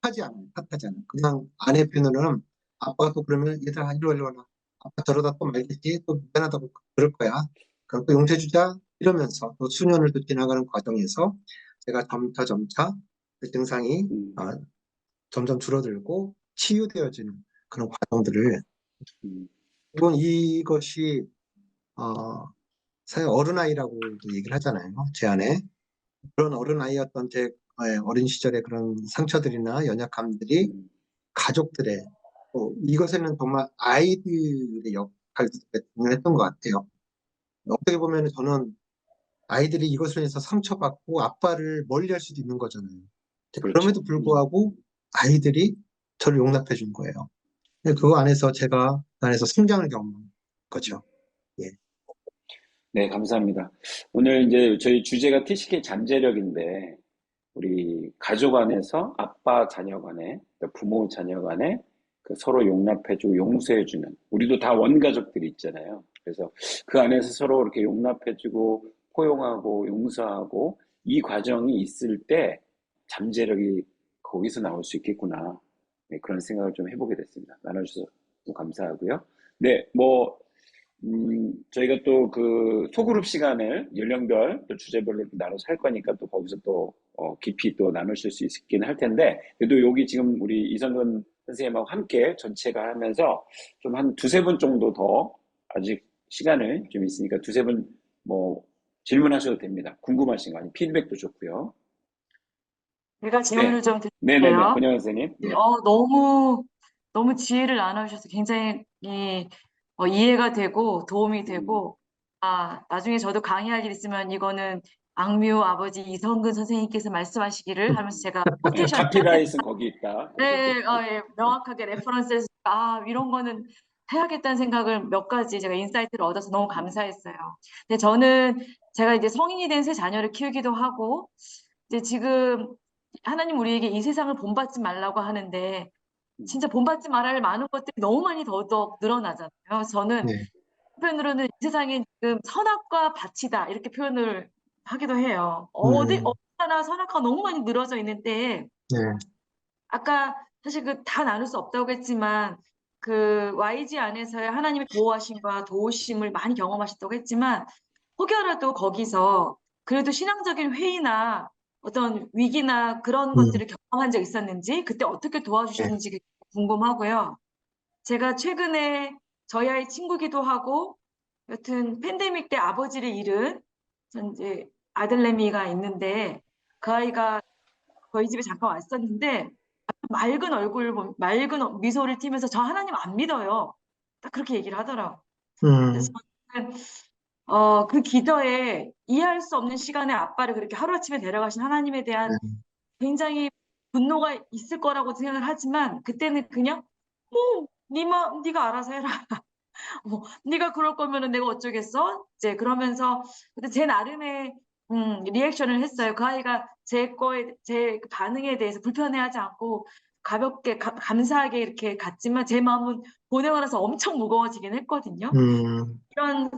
하지 않아요. 탓하지 않아요. 그냥 아내 편으로는 아빠가 또 그러면 얘들아 이리 와 이리 와 아빠 저러다 또 말겠지 또 미안하다고 그럴 거야. 그럼 또 용서해주자 이러면서 또 수년을 또 지나가는 과정에서 제가 점차 점차 그 증상이 음, 점점 줄어들고 치유되어지는 그런 과정들을 음, 물론 이것이 어, 사실 어른아이라고도 얘기를 하잖아요. 제 안에. 그런 어른아이였던 제 어린 시절의 그런 상처들이나 연약함들이 음, 가족들의 이것에는 정말 아이들의 역할도 중요했던 것 같아요. 어떻게 보면 저는 아이들이 이것으로 인해서 상처받고 아빠를 멀리할 수도 있는 거잖아요. 그렇죠. 그럼에도 불구하고 아이들이 저를 용납해 준 거예요. 근데 그거 안에서 제가 그 안에서 성장을 겪는 거죠. 예. 네, 감사합니다. 오늘 이제 저희 주제가 티식의 잠재력인데, 우리 가족 안에서 아빠 자녀 간에, 그러니까 부모 자녀 간에 그 서로 용납해주고 용서해주는, 우리도 다 원가족들이 있잖아요. 그래서 그 안에서 서로 이렇게 용납해주고 포용하고 용서하고 이 과정이 있을 때 잠재력이 거기서 나올 수 있겠구나. 네, 그런 생각을 좀 해보게 됐습니다. 나눠주셔서 감사하고요. 네, 저희가 또 그 소그룹 시간을 연령별 또 주제별로 또 나눠서 할 거니까 또 거기서 또 깊이 또 나누실 수 있긴 할 텐데 그래도 여기 지금 우리 이성근 선생님하고 함께 전체가 하면서 좀 한 두세 분 정도 더 아직 시간을 좀 있으니까 두세 분 뭐 질문하셔도 됩니다. 궁금하신 거 아니면 피드백도 좋고요. 제가 네, 질문을 좀 네네네, 드릴게요. 권영 선생님. 네, 네. 너무 지혜를 나눠주셔서 굉장히 이해가 되고 도움이 음, 되고, 나중에 저도 강의할 일 있으면 이거는 악뮤 아버지 이성근 선생님께서 말씀하시기를 하면서 제가 코테이션 카피라이트는 거기 있다. 이렇게. 명확하게 레퍼런스해서, 이런 거는 해야겠다는 생각을 몇 가지 제가 인사이트를 얻어서 너무 감사했어요. 근데 저는 제가 이제 성인이 된 새 자녀를 키우기도 하고, 이제 지금 하나님 우리에게 이 세상을 본받지 말라고 하는데, 음, 진짜 본받지 말아야 할 많은 것들이 너무 많이 더더욱 늘어나잖아요. 저는 네. 한편으로는 이 세상에 지금 선악과 바치다 이렇게 표현을 하기도 해요. 음, 어디 하나 선악과가 너무 많이 늘어져 있는 때에, 네. 아까 사실 그 다 나눌 수 없다고 했지만, 그 YG 안에서의 하나님의 보호하심과 도우심을 많이 경험하셨다고 했지만, 혹여라도 거기서 그래도 신앙적인 회의나 어떤 위기나 그런 음, 것들을 경험한 적 있었는지, 그때 어떻게 네. 도와주셨는지 궁금하고요. 제가 최근에 저희 아이 친구기도 하고, 여튼 팬데믹 때 아버지를 잃은 이제 아들내미가 있는데, 그 아이가 저희 집에 잠깐 왔었는데, 맑은 얼굴, 맑은 미소를 띠면서 저 하나님 안 믿어요. 딱 그렇게 얘기를 하더라고요. 그래서 음, 저는 그 기도에 이해할 수 없는 시간에 아빠를 그렇게 하루아침에 데려가신 하나님에 대한 네. 굉장히 분노가 있을 거라고 생각을 하지만, 그때는 그냥 네가 알아서 해라. 네가 그럴 거면은 내가 어쩌겠어? 이제 그러면서 근데 제 나름의 리액션을 했어요. 그 아이가 제 반응에 대해서 불편해하지 않고 가볍게 감사하게 이렇게 갔지만, 제 마음은 보내고 나서 엄청 무거워지긴 했거든요. 음, 이런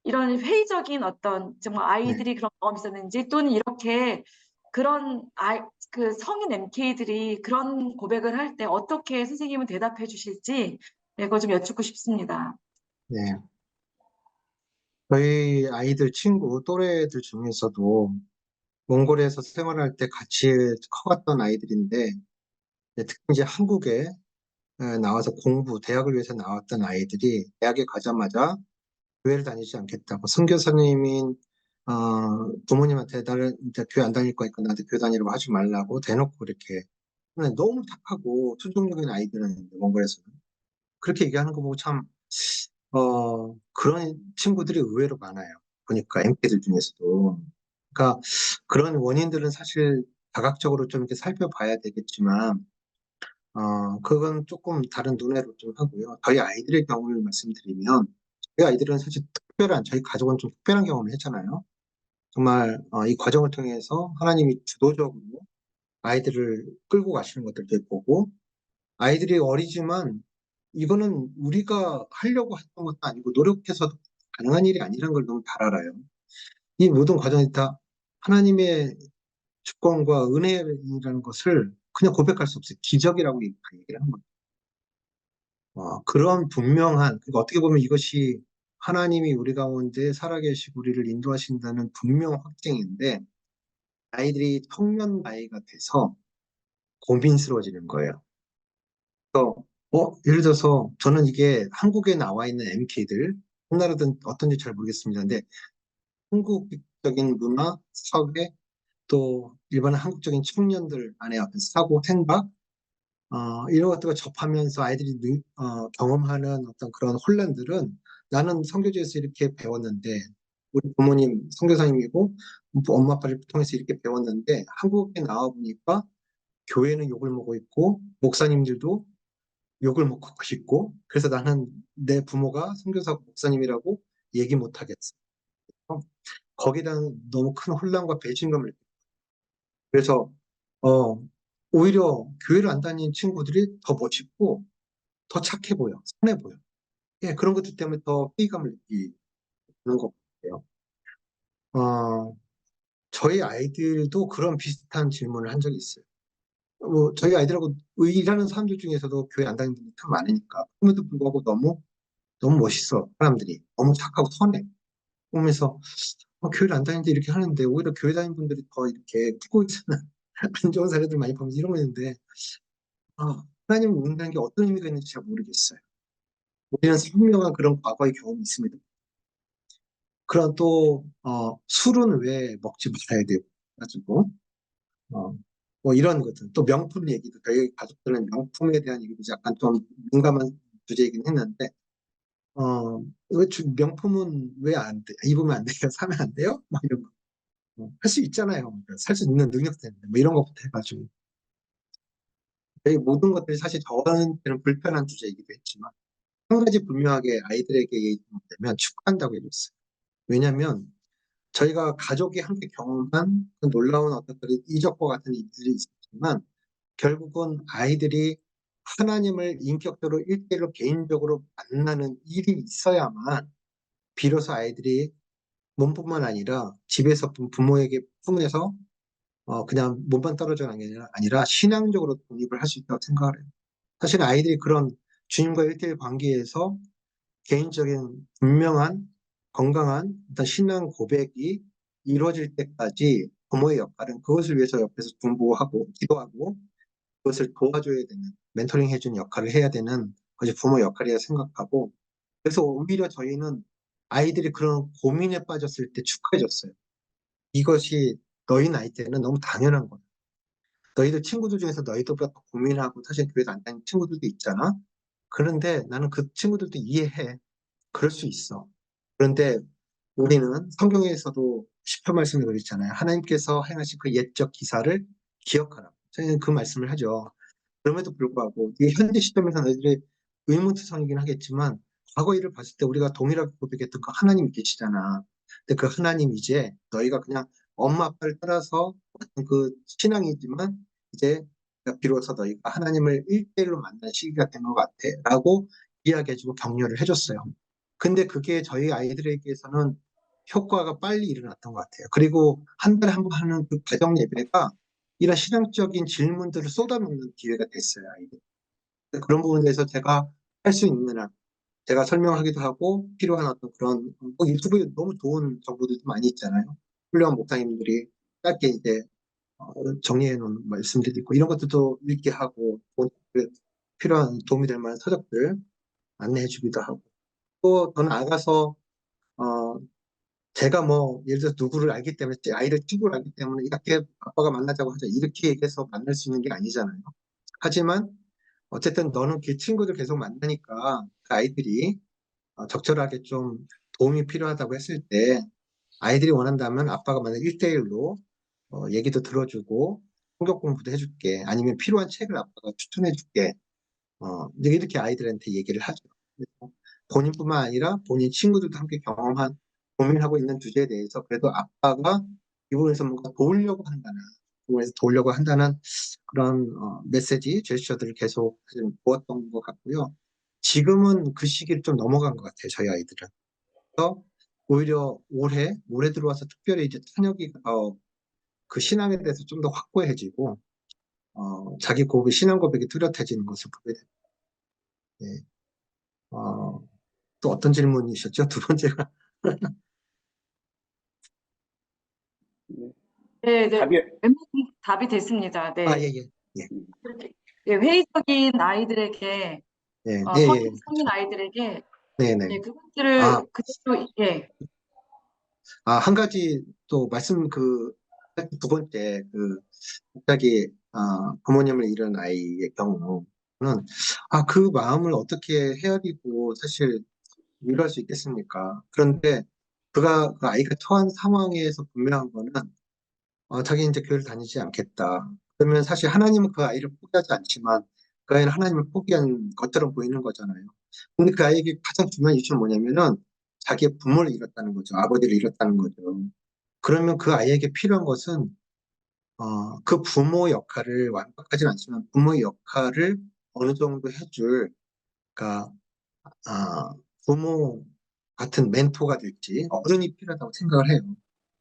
이런 회의적인 어떤 정말 네. 아이들이 그런 경험이 있었는지, 또는 이렇게 그런 그 성인 MK들이 그런 고백을 할 때 어떻게 선생님은 대답해 주실지, 이거 좀 여쭙고 싶습니다. 네. 저희 아이들 친구 또래들 중에서도 몽골에서 생활할 때 같이 커갔던 아이들인데 특히 이제 한국에 나와서 대학을 위해서 나왔던 아이들이 대학에 가자마자 교회를 다니지 않겠다고 선교사님인 부모님한테 나를 이제 교회 안 다닐 거니까 나한테 교회 다니라고 하지 말라고 대놓고 이렇게 너무 착하고 순종적인 아이들은 몽골에서는 그렇게 얘기하는 거 보고 참 그런 친구들이 의외로 많아요. 보니까 MP들 중에서도. 그러니까 그런 원인들은 사실 다각적으로 좀 이렇게 살펴봐야 되겠지만, 그건 조금 다른 눈으로 좀 하고요. 저희 아이들의 경우를 말씀드리면, 저희 아이들은 사실 저희 가족은 좀 특별한 경험을 했잖아요. 정말 이 과정을 통해서 하나님이 주도적으로 아이들을 끌고 가시는 것들도 보고, 아이들이 어리지만 이거는 우리가 하려고 했던 것도 아니고 노력해서도 가능한 일이 아니라는 걸 너무 잘 알아요. 이 모든 과정이 다 하나님의 주권과 은혜라는 것을 그냥 고백할 수 없어요. 기적이라고 얘기를 한 거예요. 그런 분명한, 그러니까 어떻게 보면 이것이 하나님이 우리 가운데 살아계시고 우리를 인도하신다는 분명 확증인데, 아이들이 청년 나이가 돼서 고민스러워지는 거예요. 그래서 예를 들어서 저는 이게 한국에 나와 있는 MK들, 한나라든 어떤지 잘 모르겠습니다. 근데 한국적인 문화, 사회, 또 일반 한국적인 청년들 안에 어떤 사고, 생각, 이런 것들과 접하면서 아이들이 경험하는 어떤 그런 혼란들은 나는 선교지에서 이렇게 배웠는데, 우리 부모님 선교사님이고 엄마 아빠를 통해서 이렇게 배웠는데 한국에 나와 보니까 교회는 욕을 먹고 있고 목사님들도 욕을 먹고 있고, 그래서 나는 내 부모가 선교사고 목사님이라고 얘기 못 하겠어. 거기다 너무 큰 혼란과 배신감을 느껴요. 그래서 어, 오히려 교회를 안 다니는 친구들이 더 멋있고 더 착해 보여, 선해 보여. 예, 그런 것들 때문에 더 회의감을 느끼는 것 같아요. 어, 저희 아이들도 그런 비슷한 질문을 한 적이 있어요. 저희 아이들하고 일하는 사람들 중에서도 교회 안 다니는 분들이 참 많으니까. 그럼에도 불구하고 너무 멋있어, 사람들이. 너무 착하고 선해. 보면서, 교회를 안 다니는데 이렇게 하는데, 오히려 교회 다니는 분들이 더 이렇게 크고 있잖아. 안 좋은 사례들 많이 보면서 이러고 있는데, 하나님을 믿는다는 게 어떤 의미가 있는지 잘 모르겠어요. 우리는 선명한 그런 과거의 경험이 있습니다. 그런 또, 술은 왜 먹지 말아야 되고, 가지고, 어, 뭐 이런 것들. 또 명품 얘기도, 저희 가족들은 명품에 대한 얘기도 약간 좀 민감한 주제이긴 했는데, 명품은 왜 안 돼? 입으면 안 돼요? 사면 안 돼요? 막 이런 거. 할 수 있잖아요. 살 수 있는 능력 때문에. 뭐 이런 것부터 해가지고. 이 모든 것들이 사실 저한테는 불편한 주제이기도 했지만, 한 가지 분명하게 아이들에게 얘기하면 축하한다고 해줬어요. 왜냐면, 저희가 가족이 함께 경험한 그 놀라운 어떤 그런 이적과 같은 일들이 있었지만, 결국은 아이들이 하나님을 인격적으로 일대일로 개인적으로 만나는 일이 있어야만 비로소 아이들이 몸뿐만 아니라 집에서 부모에게 품에서 그냥 몸만 떨어져 있는 게 아니라 신앙적으로 독립을 할 수 있다고 생각을 해요. 사실 아이들이 그런 주님과 일대일 관계에서 개인적인 분명한 건강한 어떤 신앙 고백이 이루어질 때까지 부모의 역할은 그것을 위해서 옆에서 중보하고 기도하고 그것을 도와줘야 되는, 멘토링 해주는 역할을 해야 되는 것이 부모 역할이라 생각하고, 그래서 오히려 저희는 아이들이 그런 고민에 빠졌을 때 축하해줬어요. 이것이 너희 나이 때는 너무 당연한 거야. 너희들 친구들 중에서 너희들보다 더 고민하고 사실 교회도 안 다니는 친구들도 있잖아. 그런데 나는 그 친구들도 이해해. 그럴 수 있어. 그런데 우리는 성경에서도 시편 말씀에 그랬잖아요. 하나님께서 행하신 그 옛적 기사를 기억하라. 저희는 그 말씀을 하죠. 그럼에도 불구하고 이게 현재 시점에서 너희들이 의문투성이긴 하겠지만 과거 일을 봤을 때 우리가 동일하게 고백했던 그 하나님이 계시잖아. 근데 그 하나님 이제 너희가 그냥 엄마 아빠를 따라서 그 신앙이지만 이제 비로소 너희가 하나님을 일대일로 만난 시기가 된 것 같아 라고 이야기해주고 격려를 해줬어요. 근데 그게 저희 아이들에게서는 효과가 빨리 일어났던 것 같아요. 그리고 한 달에 한 번 하는 그 가정 예배가 이런 신앙적인 질문들을 쏟아놓는 기회가 됐어요, 아이들. 그런 부분에 대해서 제가 할 수 있는 한, 제가 설명하기도 하고, 필요한 어떤 그런, 유튜브에 너무 좋은 정보들도 많이 있잖아요. 훌륭한 목사님들이 짧게 이제, 정리해 놓은 말씀들이 있고, 이런 것들도 읽게 하고, 필요한 도움이 될 만한 서적들 안내해 주기도 하고, 또 더 나아가서, 어, 제가 뭐, 예를 들어서 누구를 알기 때문에, 제 아이를 친구를 알기 때문에, 이렇게 아빠가 만나자고 하자. 이렇게 얘기해서 만날 수 있는 게 아니잖아요. 하지만, 어쨌든 너는 그 친구들 계속 만나니까, 그 아이들이 적절하게 좀 도움이 필요하다고 했을 때, 아이들이 원한다면 아빠가 만약 1대1로 얘기도 들어주고 성격 공부도 해줄게. 아니면 필요한 책을 아빠가 추천해줄게. 근데 이렇게 아이들한테 얘기를 하죠. 그래서 본인뿐만 아니라 본인 친구들도 함께 고민하고 있는 주제에 대해서 그래도 아빠가 이 부분에서 뭔가 도우려고 한다는, 이 부분에서 도우려고 한다는 그런 메시지, 제스처들을 계속 좀 보았던 것 같고요. 지금은 그 시기를 좀 넘어간 것 같아요, 저희 아이들은. 그래서 오히려 올해 들어와서 특별히 이제 찬혁이 그 신앙에 대해서 좀 더 확고해지고, 자기 신앙 고백이 뚜렷해지는 것을 보게 됩니다. 네. 또 어떤 질문이셨죠? 두 번째가. 네. 네, 네. 답이, 웬만큼 답이 됐습니다. 아, 네. 예, 예. 예, 그렇게 예, 회의적인 아이들에게 예, 예, 예. 성인 아이들에게 네, 네. 네, 그것들을 아, 그대로 예, 한 가지 또 두 번째, 갑자기, 부모님을 잃은 아이의 경우는, 그 마음을 어떻게 헤아리고 사실 위로할 수 있겠습니까? 그런데 그 아이가 처한 상황에서 분명한 거는, 자기 이제 교회를 다니지 않겠다. 그러면 사실 하나님은 그 아이를 포기하지 않지만 그 아이는 하나님을 포기한 것처럼 보이는 거잖아요. 근데 그 아이에게 가장 중요한 이유는 뭐냐면은 자기의 부모를 잃었다는 거죠. 아버지를 잃었다는 거죠. 그러면 그 아이에게 필요한 것은 그 부모 역할을 완벽하지는 않지만 부모의 역할을 어느 정도 해줄, 그러니까 부모 같은 멘토가 될지 어른이 필요하다고 생각을 해요.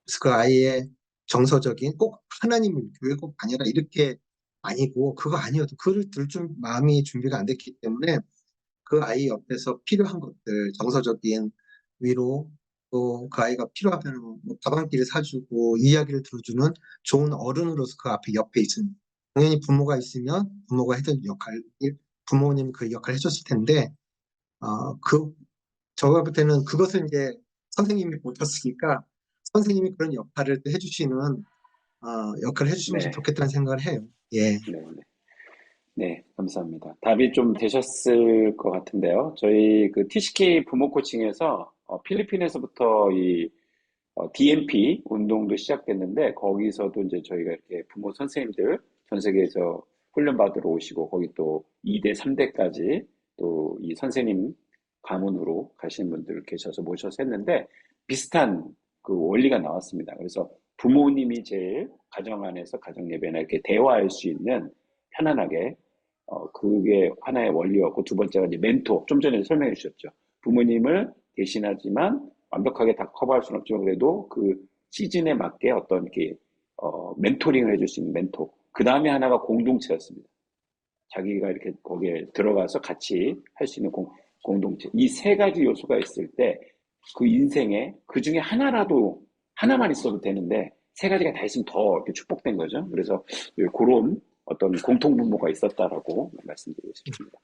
그래서 그 아이의 정서적인 꼭 하나님 교회 꼭 아니라 이렇게 아니고 그거 아니어도 그를 들 마음이 준비가 안 됐기 때문에 그 아이 옆에서 필요한 것들 정서적인 위로 또 그 아이가 필요하면 뭐밥 한 끼를 사주고 이야기를 들어주는 좋은 어른으로서 그 앞에 옆에 있습니다. 당연히 부모가 있으면 부모가 해준 역할 부모님 그 역할을 해줬을 텐데 그 저가 볼 때는 그것을 이제 선생님이 보셨으니까 선생님이 그런 역할을 또 역할을 해주시면 좀 네, 좋겠다는 생각을 해요. 예. 네, 네. 네, 감사합니다. 답이 좀 되셨을 것 같은데요. 저희 그 TCK 부모 코칭에서 필리핀에서부터 이 DMP 운동도 시작됐는데 거기서도 이제 저희가 이렇게 부모 선생님들 전 세계에서 훈련 받으러 오시고 거기 또 2대, 3대까지 또 이 선생님 가문으로 가시는 분들 계셔서 모셔서 했는데 비슷한 그 원리가 나왔습니다. 그래서 부모님이 제일 가정 안에서 가정 예배나 이렇게 대화할 수 있는 편안하게 그게 하나의 원리였고 두 번째가 이제 멘토 좀 전에 설명해 주셨죠. 부모님을 대신하지만 완벽하게 다 커버할 수는 없지만 그래도 그 시즌에 맞게 어떤 이렇게 멘토링을 해줄 수 있는 멘토. 그 다음에 하나가 공동체였습니다. 자기가 이렇게 거기에 들어가서 같이 할 수 있는 공동체. 이 세 가지 요소가 있을 때 그 인생에 그 중에 하나만 있어도 되는데 세 가지가 다 있으면 더 이렇게 축복된 거죠. 그래서 그런 어떤 공통분모가 있었다라고 말씀드리고 싶습니다.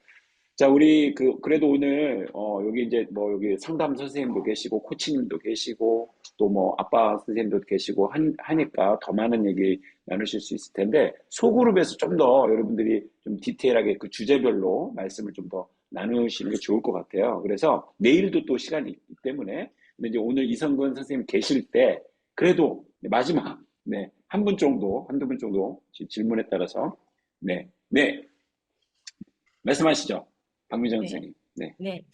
자, 우리 그래도 오늘, 여기 이제 뭐, 여기 상담 선생님도 계시고, 코치님도 계시고, 또 뭐, 아빠 선생님도 계시고, 하니까 더 많은 얘기 나누실 수 있을 텐데, 소그룹에서 좀 더 여러분들이 좀 디테일하게 그 주제별로 말씀을 좀 더 나누시는 게 좋을 것 같아요. 그래서 내일도 또 시간이 있기 때문에, 근데 이제 오늘 이성근 선생님 계실 때, 그래도 마지막, 네, 한 분 정도, 한두 분 정도 질문에 따라서, 네, 네, 말씀하시죠. 박미정 네, 선생님. 네. 네.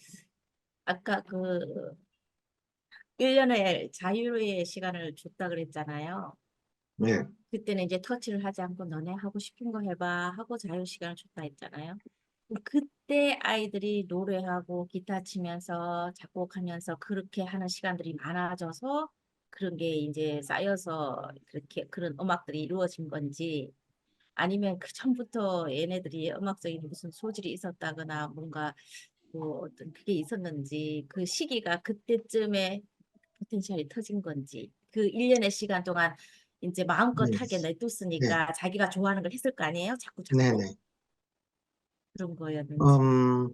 아까 1년의 자유의 시간을 줬다 그랬잖아요. 네. 그때는 이제 터치를 하지 않고 너네 하고 싶은 거 해봐 하고 자유 시간을 줬다 했잖아요. 그때 아이들이 노래하고 기타 치면서 작곡하면서 그렇게 하는 시간들이 많아져서 그런 게 이제 쌓여서 그렇게 그런 음악들이 이루어진 건지 아니면 그 전부터 얘네들이 음악적인 무슨 소질이 있었다거나 뭔가 뭐 어떤 그게 있었는지 그 시기가 그때쯤에 포텐셜이 터진 건지 그 1년의 시간 동안 이제 마음껏 네. 하게 네. 냅뒀으니까 자기가 좋아하는 걸 했을 거 아니에요? 자꾸 네. 자꾸 네. 그런 거였는지. 음,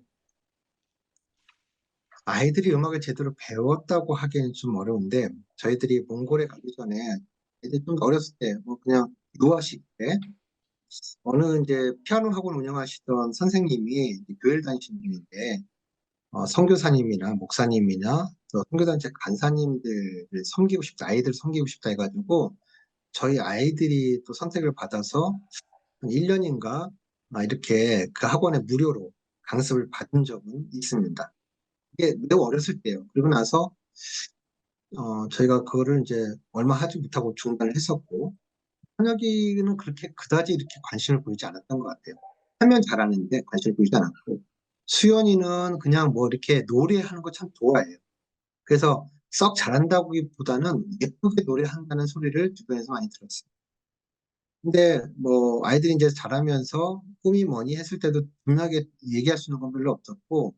아이들이 음악을 제대로 배웠다고 하기에는 좀 어려운데, 저희들이 몽골에 가기 전에, 애들이 좀 어렸을 때, 뭐 그냥 유아식 때, 어느 이제 피아노 학원 운영하시던 선생님이 이제 교회를 다니시는 분인데, 선교사님이나 목사님이나 선교단체 간사님들을 섬기고 싶다, 아이들 섬기고 싶다 해가지고 저희 아이들이 또 선택을 받아서 한 1년인가 이렇게 그 학원에 무료로 강습을 받은 적은 있습니다. 이게 매우 어렸을 때예요. 그리고 나서 저희가 그거를 이제 얼마 하지 못하고 중단을 했었고, 현역이는 그렇게 그다지 이렇게 관심을 보이지 않았던 것 같아요. 하면 잘하는데 관심을 보이지 않았고, 수연이는 그냥 뭐 이렇게 노래하는 거 참 좋아해요. 그래서 썩 잘한다기보다는 예쁘게 노래한다는 소리를 주변에서 많이 들었어요. 근데 뭐 아이들이 이제 자라면서 꿈이 뭐니 했을 때도 분명하게 얘기할 수 있는 건 별로 없었고,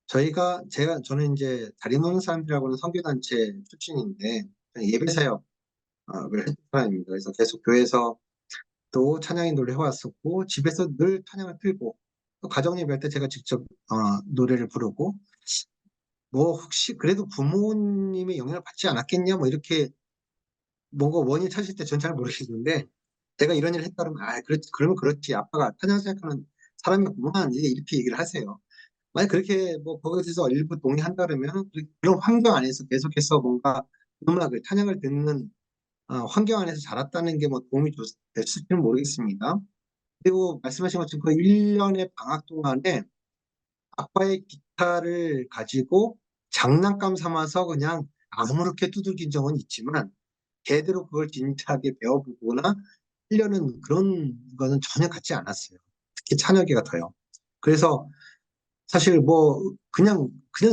저는 이제 다리 놓는 사람들하고는 선교단체 출신인데 예배 사역을 했던 사람입니다. 그래서 계속 교회에서 또 찬양 인도를 해왔었고, 집에서 늘 찬양을 틀고, 또 가정 예배할 때 제가 직접 노래를 부르고, 뭐 혹시 그래도 부모님의 영향을 받지 않았겠냐 뭐 이렇게 뭔가 원인 찾을 때 전 잘 모르겠는데, 제가 이런 일을 했다 그러면 그렇지, 그러면 그렇지, 아빠가 찬양 생각하는 사람이구만 이렇게 얘기를 하세요. 만약 그렇게 뭐 거기서 일부 동의한다 그러면 그런 환경 안에서 계속해서 뭔가 음악을 찬양을 듣는 환경 안에서 자랐다는 게 뭐 도움이 됐을지는 모르겠습니다. 그리고 말씀하신 것처럼 그 1년의 방학 동안에 아빠의 기타를 가지고 장난감 삼아서 그냥 아무렇게 두들긴 적은 있지만 제대로 그걸 진지하게 배워보거나 하려는 그런 거는 전혀 갖지 않았어요. 특히 찬혁이 같아요. 그래서 사실 뭐 그냥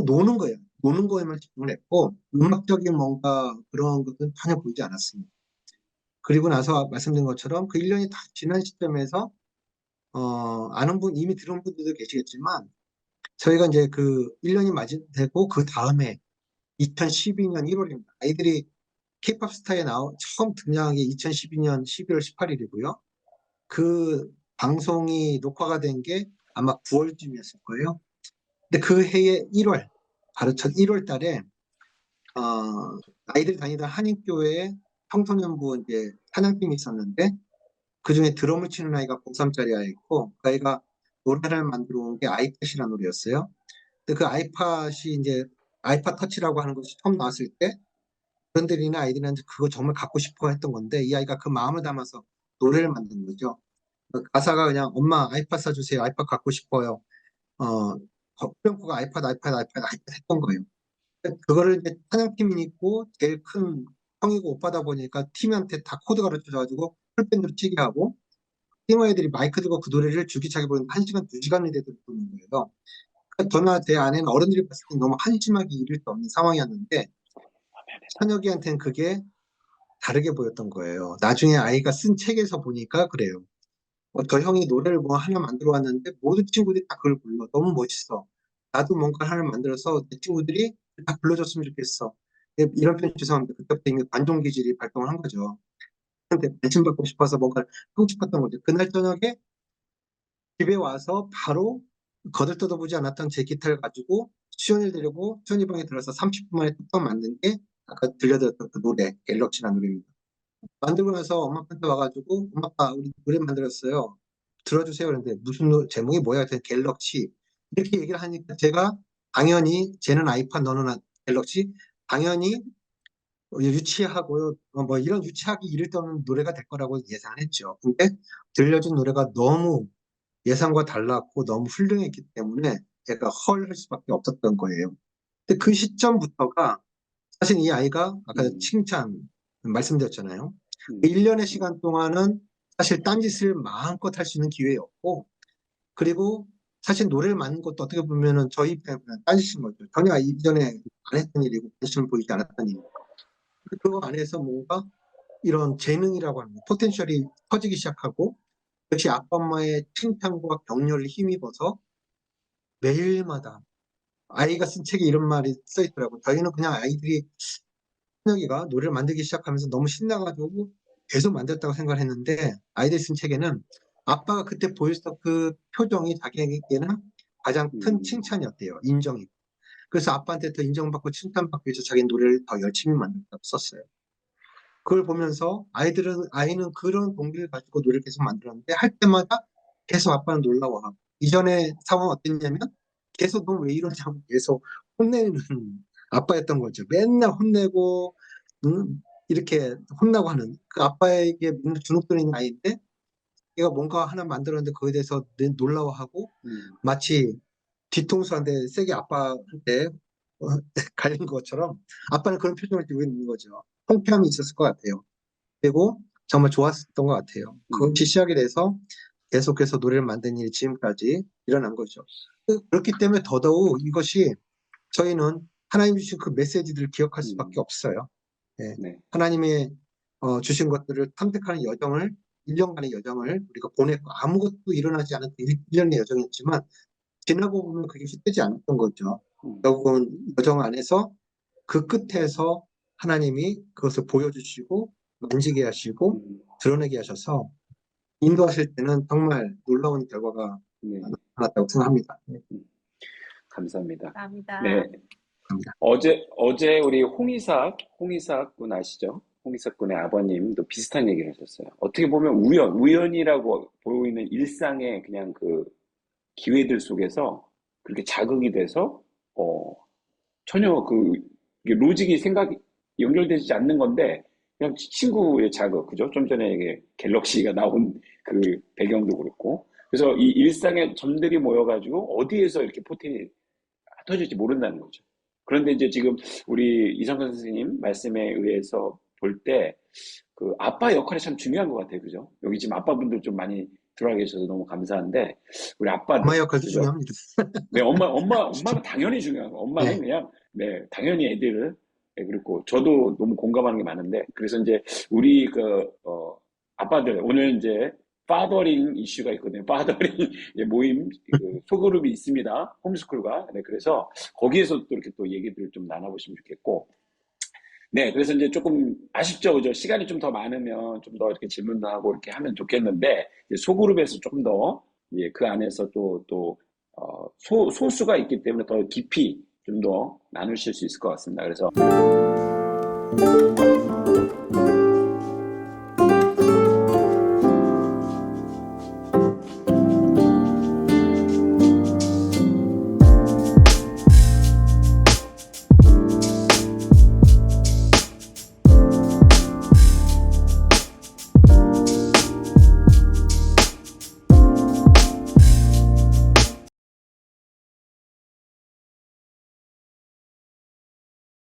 노는 거예요. 노는 거에만 집중을 했고 음악적인 뭔가 그런 것은 전혀 보이지 않았습니다. 그리고 나서 말씀드린 것처럼 그 1년이 다 지난 시점에서 아는 분 이미 들은 분들도 계시겠지만 저희가 이제 그 1년이 맞이되고 그 다음에 2012년 1월입니다. 아이들이 K-팝 스타에 처음 등장한 게 2012년 12월 18일이고요. 그 방송이 녹화가 된 게 아마 9월쯤이었을 거예요. 근데 그 해의 1월, 바로 첫 1월 달에, 아이들 다니던 한인교회에 청소년부 이제 찬양팀이 있었는데, 그 중에 드럼을 치는 아이가 고3짜리 아이였고, 그 아이가 노래를 만들어 온 게 아이팟이라는 노래였어요. 근데 그 아이팟이 이제, 아이팟 터치라고 하는 것이 처음 나왔을 때, 어른들이나 아이들한테 그거 정말 갖고 싶어 했던 건데, 이 아이가 그 마음을 담아서 노래를 만든 거죠. 가사가 그냥 엄마 아이팟 사주세요. 아이팟 갖고 싶어요. 후렴구가 아이팟 했던 거예요. 그거를 이제 찬양팀이 있고 제일 큰 형이고 오빠다 보니까 팀한테 다 코드 가르쳐줘가지고 풀밴드로 치게 하고 팀 아이들이 마이크 들고 그 노래를 줄기차게 부르는 1시간, 2시간이 되도록 부르는 거예요. 그러니까 저나 제 아내는 어른들이 봤을 때 너무 한심하게 이를 수 없는 상황이었는데 찬혁이한테는 그게 다르게 보였던 거예요. 나중에 아이가 쓴 책에서 보니까 그래요. 저 형이 노래를 뭐 하나 만들어 왔는데 모든 친구들이 다 그걸 불러. 너무 멋있어. 나도 뭔가 하나 만들어서 내 친구들이 다 불러줬으면 좋겠어. 이런 표현 죄송합니다. 그때부터 이미 관종 기질이 발동을 한 거죠. 근데 관심 받고 싶어서 뭔가 하고 싶었던 거죠. 그날 저녁에 집에 와서 바로 거들떠도 보지 않았던 제 기타를 가지고 수연이를 데리고 수연이 방에 들어서 30분 만에 뚝딱 만든 게 아까 들려드렸던 그 노래, 갤럭시라는 노래입니다. 만들고 나서 엄마한테 와가지고 엄마 아빠 우리 노래 만들었어요. 들어주세요. 그런데 무슨 제목이 뭐야? 그랬더니 갤럭시 이렇게 얘기를 하니까 제가 당연히 쟤는 아이팟 너는 갤럭시 당연히 유치하고요. 뭐 이런 유치하기 이를 떠는 노래가 될 거라고 예상을 했죠. 근데 들려준 노래가 너무 예상과 달랐고 너무 훌륭했기 때문에 제가 헐 할 수밖에 없었던 거예요. 근데 그 시점부터가 사실 이 아이가 아까 칭찬 말씀드렸잖아요. 음, 1년의 시간 동안은 사실 딴짓을 마음껏 할 수 있는 기회였고, 그리고 사실 노래를 만든 것도 어떻게 보면은 저희 입장에서는 딴짓인 거죠. 전혀 이전에 안 했던 일이고 관심을 보이지 않았던 일이고. 그 안에서 뭔가 이런 재능이라고 하는 포텐셜이 커지기 시작하고, 역시 아빠 엄마의 칭찬과 격려를 힘입어서 매일마다 아이가 쓴 책에 이런 말이 써 있더라고요. 저희는 그냥 아이들이 현혁이가 노래를 만들기 시작하면서 너무 신나가지고 계속 만들었다고 생각을 했는데 아이들이 쓴 책에는 아빠가 그때 보였던 그 표정이 자기에게는 가장 큰 음, 칭찬이었대요. 인정이. 그래서 아빠한테 더 인정받고 칭찬받기 위해서 자기 노래를 더 열심히 만들었다고 썼어요. 그걸 보면서 아이는 그런 동기를 가지고 노래를 계속 만들었는데 할 때마다 계속 아빠는 놀라워하고 이전에 상황은 어땠냐면 계속 너 왜 이러냐고 계속 혼내는 아빠였던 거죠. 맨날 혼내고 이렇게 혼나고 하는 그 아빠에게 맨날 주눅드는 아이인데 얘가 뭔가 하나 만들었는데 그거에 대해서 놀라워하고 마치 뒤통수한테 세게 아빠한테 갈린 것처럼 아빠는 그런 표정을 띄고 있는 거죠. 통쾌함이 있었을 것 같아요. 그리고 정말 좋았었던 것 같아요. 그것이 시작이 돼서 계속해서 노래를 만든 일이 지금까지 일어난 거죠. 그렇기 때문에 더더욱 이것이 저희는 하나님 주신 그 메시지들을 기억할 수밖에 없어요. 예. 네. 하나님의 주신 것들을 탐색하는 여정을 1년간의 여정을 우리가 보냈고 아무것도 일어나지 않은 1년의 여정이었지만 지나고 보면 그게 헛되지 않았던 거죠. 결국은 여정 안에서 그 끝에서 하나님이 그것을 보여주시고 만지게 하시고 드러내게 하셔서 인도하실 때는 정말 놀라운 결과가 네. 나타났다고 생각합니다. 네. 감사합니다. 감사합니다. 네. 어제 우리 홍이삭 군 아시죠? 홍이삭 군의 아버님도 비슷한 얘기를 하셨어요. 어떻게 보면 우연이라고 보이는 일상의 그냥 그 기회들 속에서 그렇게 자극이 돼서, 전혀 이게 로직이 생각이 연결되지 않는 건데, 그냥 친구의 자극, 그죠? 좀 전에 이게 갤럭시가 나온 그 배경도 그렇고. 그래서 이 일상의 점들이 모여가지고 어디에서 이렇게 포텐이 터질지 모른다는 거죠. 그런데 이제 지금 우리 이성근 선생님 말씀에 의해서 볼 때 그 아빠 역할이 참 중요한 것 같아요. 그죠? 여기 지금 아빠분들 좀 많이 들어와 계셔서 너무 감사한데 우리 아빠들, 엄마 역할도 그죠? 중요합니다. 네, 엄마는 당연히 중요한 거. 엄마는 네. 그냥, 네, 당연히 애들을, 네, 그리고 저도 너무 공감하는 게 많은데, 그래서 이제 우리 아빠들, 오늘 이제 파더링 이슈가 있거든요. 파더링 모임, 소그룹이 있습니다. 홈스쿨과. 네, 그래서 거기에서 또 이렇게 또 얘기들을 좀 나눠보시면 좋겠고, 네, 그래서 이제 조금 아쉽죠, 그죠? 시간이 좀 더 많으면 좀 더 이렇게 질문도 하고 이렇게 하면 좋겠는데, 이제 소그룹에서 조금 더, 예, 그 안에서 소수가 있기 때문에 더 깊이 좀 더 나누실 수 있을 것 같습니다. 그래서